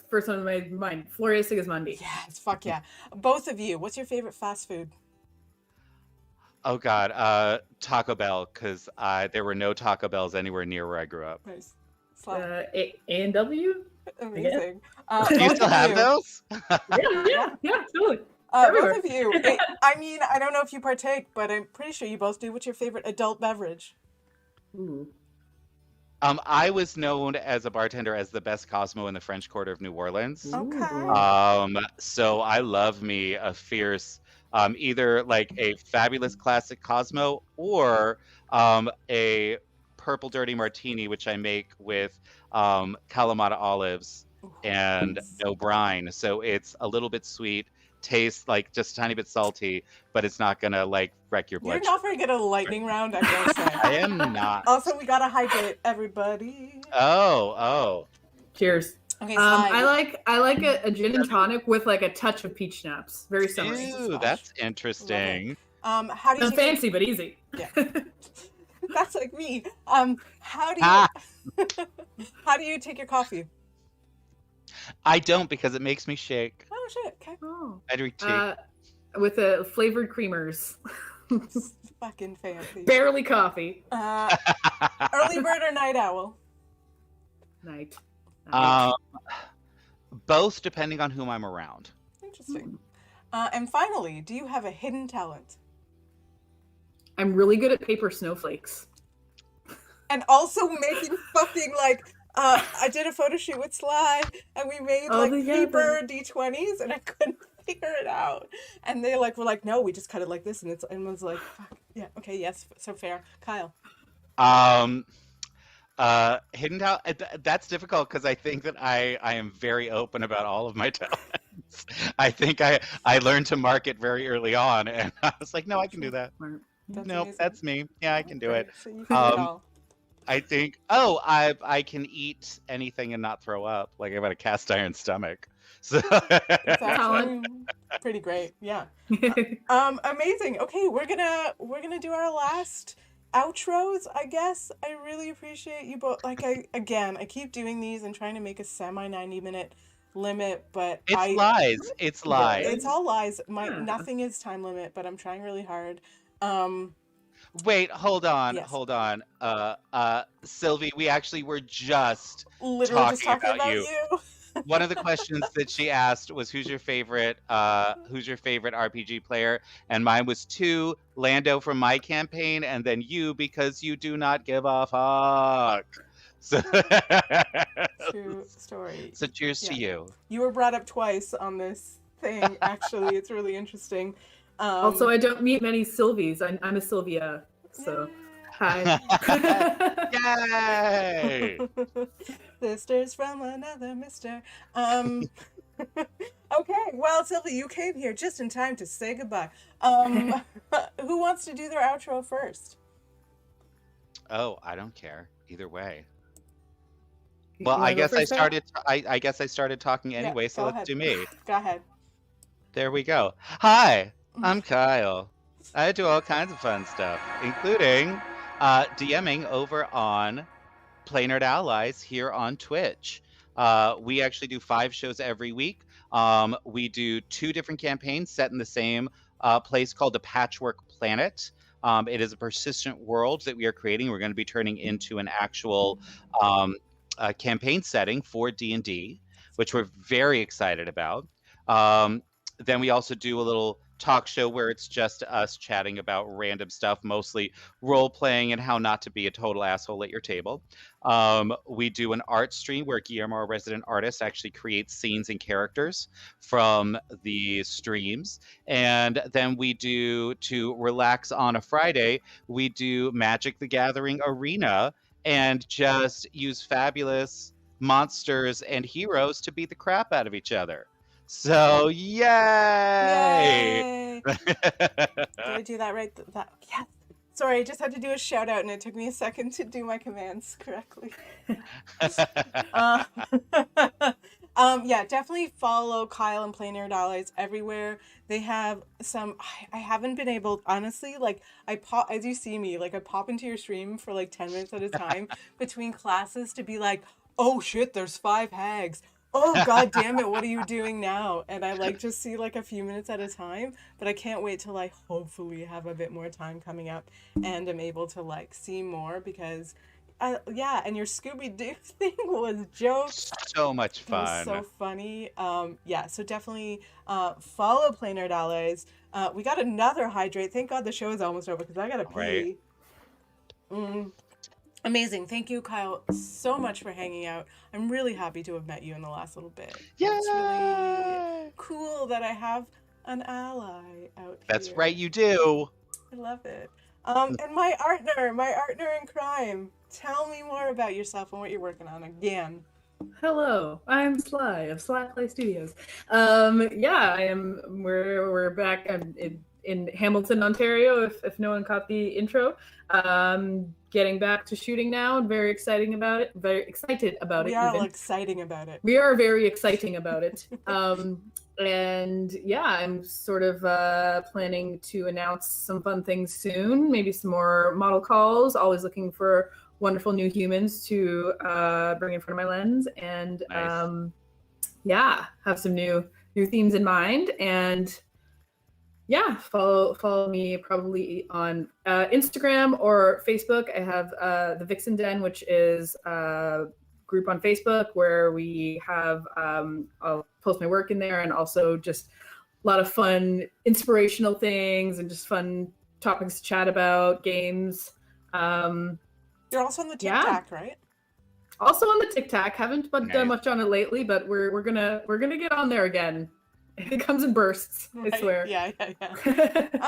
first one in my mind, Floria Sigismundi. Yes, fuck yeah. Both of you, what's your favorite fast food? Oh God, Taco Bell, because there were no Taco Bells anywhere near where I grew up. Nice. Sly. A&W? Amazing. Do you still have those? Yeah, totally. Both of you. I don't know if you partake, but I'm pretty sure you both do. What's your favorite adult beverage? Ooh. I was known as a bartender as the best Cosmo in the French Quarter of New Orleans. Okay. So I love me a fierce, either like a fabulous classic Cosmo or a purple dirty martini, which I make with Kalamata olives and no brine. So it's a little bit sweet, tastes like just a tiny bit salty, but it's not gonna like wreck your blood. You're not very good at a lightning round, I will say. I am not. Also, we gotta hydrate everybody. Oh. Cheers. Okay, I like a gin and tonic with like a touch of peach schnapps. Very summery. Ooh, that's interesting. How do you fancy but easy. Yeah. That's like me. How do you take your coffee? I don't because it makes me shake. Oh shit! Okay. Oh. I drink tea. With flavored creamers. Fucking fancy. Barely coffee. Early bird or night owl? Night. Both, depending on whom I'm around. Interesting. And finally, do you have a hidden talent? I'm really good at paper snowflakes. And also making fucking I did a photo shoot with Sly, and we made paper D20s, and I couldn't figure it out. And they were like, no, we just cut it like this, and was like, fuck, yeah, okay, yes, so fair. Kyle. Hidden talent. That's difficult because I think that I am very open about all of my talents. I think I learned to market very early on, and I was like, no, I can do that. That's Nope, amazing. that's me. Yeah, I can do it. Great. So you can do it Um, all. I think. I can eat anything and not throw up. Like I've got a cast iron stomach. So It's Talent. actually pretty great. Yeah. Amazing. Okay, we're gonna do our last outros, I guess. I really appreciate you both. Like I keep doing these and trying to make a semi 90-minute limit, but it's lies. It's lies. it's all lies. Yeah. Nothing is time limit, but I'm trying really hard. Um Wait, hold on, Yes. hold on. Sylvie, we actually were just literally just talking talking about about you. you. One of the questions that she asked was who's your favorite RPG player? And mine was 2, Lando from my campaign, and then you because you do not give a fuck. So, True story. so cheers to Yeah. you. You were brought up twice on this thing, actually. It's really interesting. Also, I don't meet many Sylvies. I'm a Sylvia, so hi. Yay! Sisters from another mister. Okay, well, Sylvie, you came here just in time to say goodbye. Who wants to do their outro first? Oh, I don't care. Either way. You Well, wanna I go guess I first, Stella? started. I guess I started talking anyway, Yeah, so go let's ahead. do me. Go ahead. There we go. Hi, I'm Cyle. I do all kinds of fun stuff, including DMing over on Play Nerd Allies here on Twitch. We actually do 5 shows every week. We do 2 different campaigns set in the same place called the Patchwork Planet. It is a persistent world that we are creating. We're going to be turning into an actual campaign setting for D&D, which we're very excited about. Then we also do a little talk show where it's just us chatting about random stuff, mostly role playing and how not to be a total asshole at your table. We do an art stream where Guillermo, our resident artist, actually creates scenes and characters from the streams. And then we do, to relax on a Friday, we do Magic the Gathering Arena and just use fabulous monsters and heroes to beat the crap out of each other. So, yay! Yay! Did I do that right? Yes. Sorry, I just had to do a shout out and it took me a second to do my commands correctly. Yeah, definitely follow Cyle and Play Nerd Allies everywhere. They have some. I haven't been able, honestly. Like I pop as you see me. Like I pop into your stream for like 10 minutes at a time between classes to be like, oh shit, there's 5 hags. Oh god damn it, what are you doing now? And I like just see like a few minutes at a time, but I can't wait till I hopefully have a bit more time coming up and I'm able to like see more because yeah, and your Scooby-Doo thing was jokes. So much It was fun. so funny. Yeah, so definitely follow Play Nerd Allies. We got another hydrate. Thank God the show is almost over because I gotta pee. Right. Amazing. Thank you, Cyle, so much for hanging out. I'm really happy to have met you in the last little bit. Yay! It's really cool that I have an ally out That's here. right, you do. I love it. And my partner in crime. Tell me more about yourself and what you're working on again. Hello, I'm Sly of Sly Play Studios. Yeah, I am. We're back in Hamilton, Ontario. If no one caught the intro, getting back to shooting now. And very exciting about it. Very excited about it. We are even. exciting about it. We are very exciting about it. And yeah, I'm sort of planning to announce some fun things soon. Maybe some more model calls. Always looking for wonderful new humans to bring in front of my lens, and Nice. yeah, have some new themes in mind. And yeah, follow me probably on Instagram or Facebook. I have the Vixen Den, which is a group on Facebook where we have I'll post my work in there, and also just a lot of fun inspirational things and just fun topics to chat about, games. You're also on the TikTok, right? Also on the TikTok. Haven't done Nice. much on it lately, but we're gonna get on there again. It comes in bursts, I Right. swear. Yeah.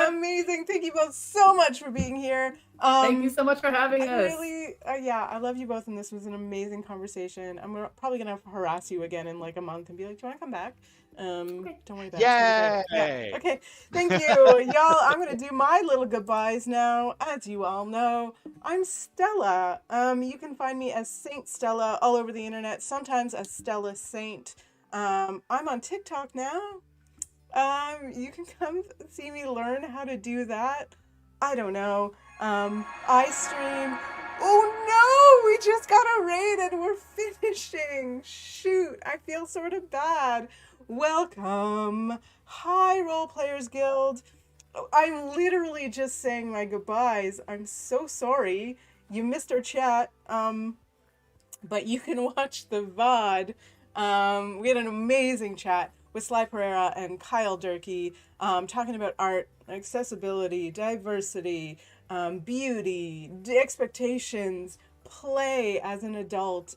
Amazing. Thank you both so much for being here. Thank you so much for having us. Really, I love you both, and this was an amazing conversation. I'm probably gonna harass you again in like a month and be like, "Do you want to come back?" Okay. Don't worry about it. It's gonna be great. Yeah. Okay. Thank you, y'all. I'm gonna do my little goodbyes now. As you all know, I'm Stella. You can find me as Saint Stella all over the internet. Sometimes as Stella Saint. I'm on TikTok now. You can come see me learn how to do that. I don't know. I stream. Oh no, we just got a raid and we're finishing. Shoot, I feel sort of bad. Welcome. Hi, Role Players Guild. I'm literally just saying my goodbyes. I'm so sorry. You missed our chat. But you can watch the VOD. We had an amazing chat with Sly Pereira and Cyle Durkee, talking about art, accessibility, diversity, beauty, expectations, play as an adult.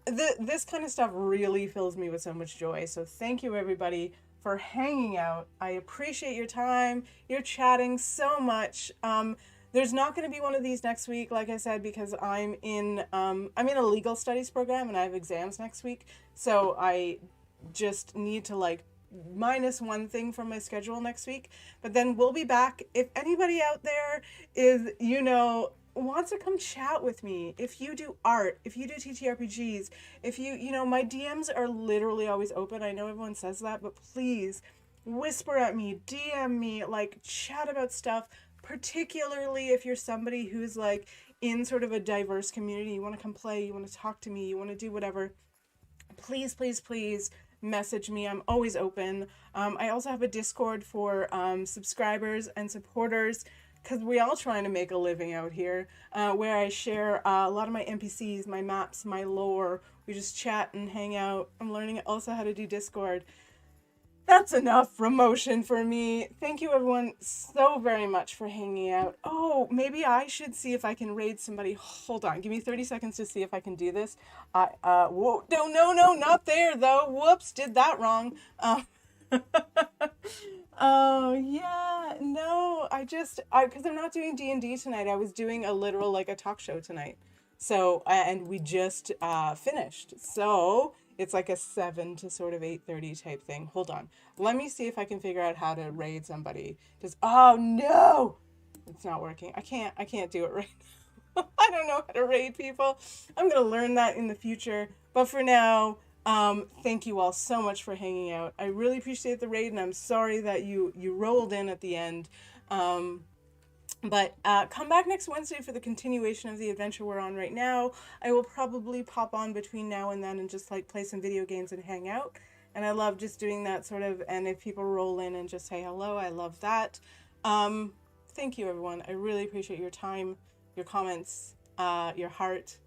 This kind of stuff really fills me with so much joy. So thank you, everybody, for hanging out. I appreciate your time. You're chatting so much. There's not going to be one of these next week, like I said, because I'm in a legal studies program and I have exams next week. So I just need to like minus one thing from my schedule next week. But then we'll be back. If anybody out there is, wants to come chat with me, if you do art, if you do TTRPGs, if my DMs are literally always open. I know everyone says that, but please whisper at me, DM me, like chat about stuff. Particularly if you're somebody who's like in sort of a diverse community, you want to come play, you want to talk to me, you want to do whatever, please message me. I'm always open. I also have a Discord for subscribers and supporters, because we're all trying to make a living out here, where I share a lot of my NPCs, my maps, my lore. We just chat and hang out. I'm learning also how to do Discord. That's enough promotion for me. Thank you, everyone, so very much for hanging out. Oh, maybe I should see if I can raid somebody. Hold on. Give me 30 seconds to see if I can do this. Whoa. No, not there, though. Whoops, did that wrong. Oh, yeah. No, because I'm not doing D&D tonight. I was doing a literal, like, a talk show tonight. So, and we just finished. So it's like a 7 to sort of 8:30 type thing. Hold on. Let me see if I can figure out how to raid somebody. Oh no! It's not working. I can't do it right now. I don't know how to raid people. I'm gonna learn that in the future. But for now, thank you all so much for hanging out. I really appreciate the raid, and I'm sorry that you rolled in at the end. But come back next Wednesday for the continuation of the adventure we're on right now. I will probably pop on between now and then and just like play some video games and hang out. And I love just doing that sort of, and if people roll in and just say hello, I love that. Thank you, everyone. I really appreciate your time, your comments, your heart.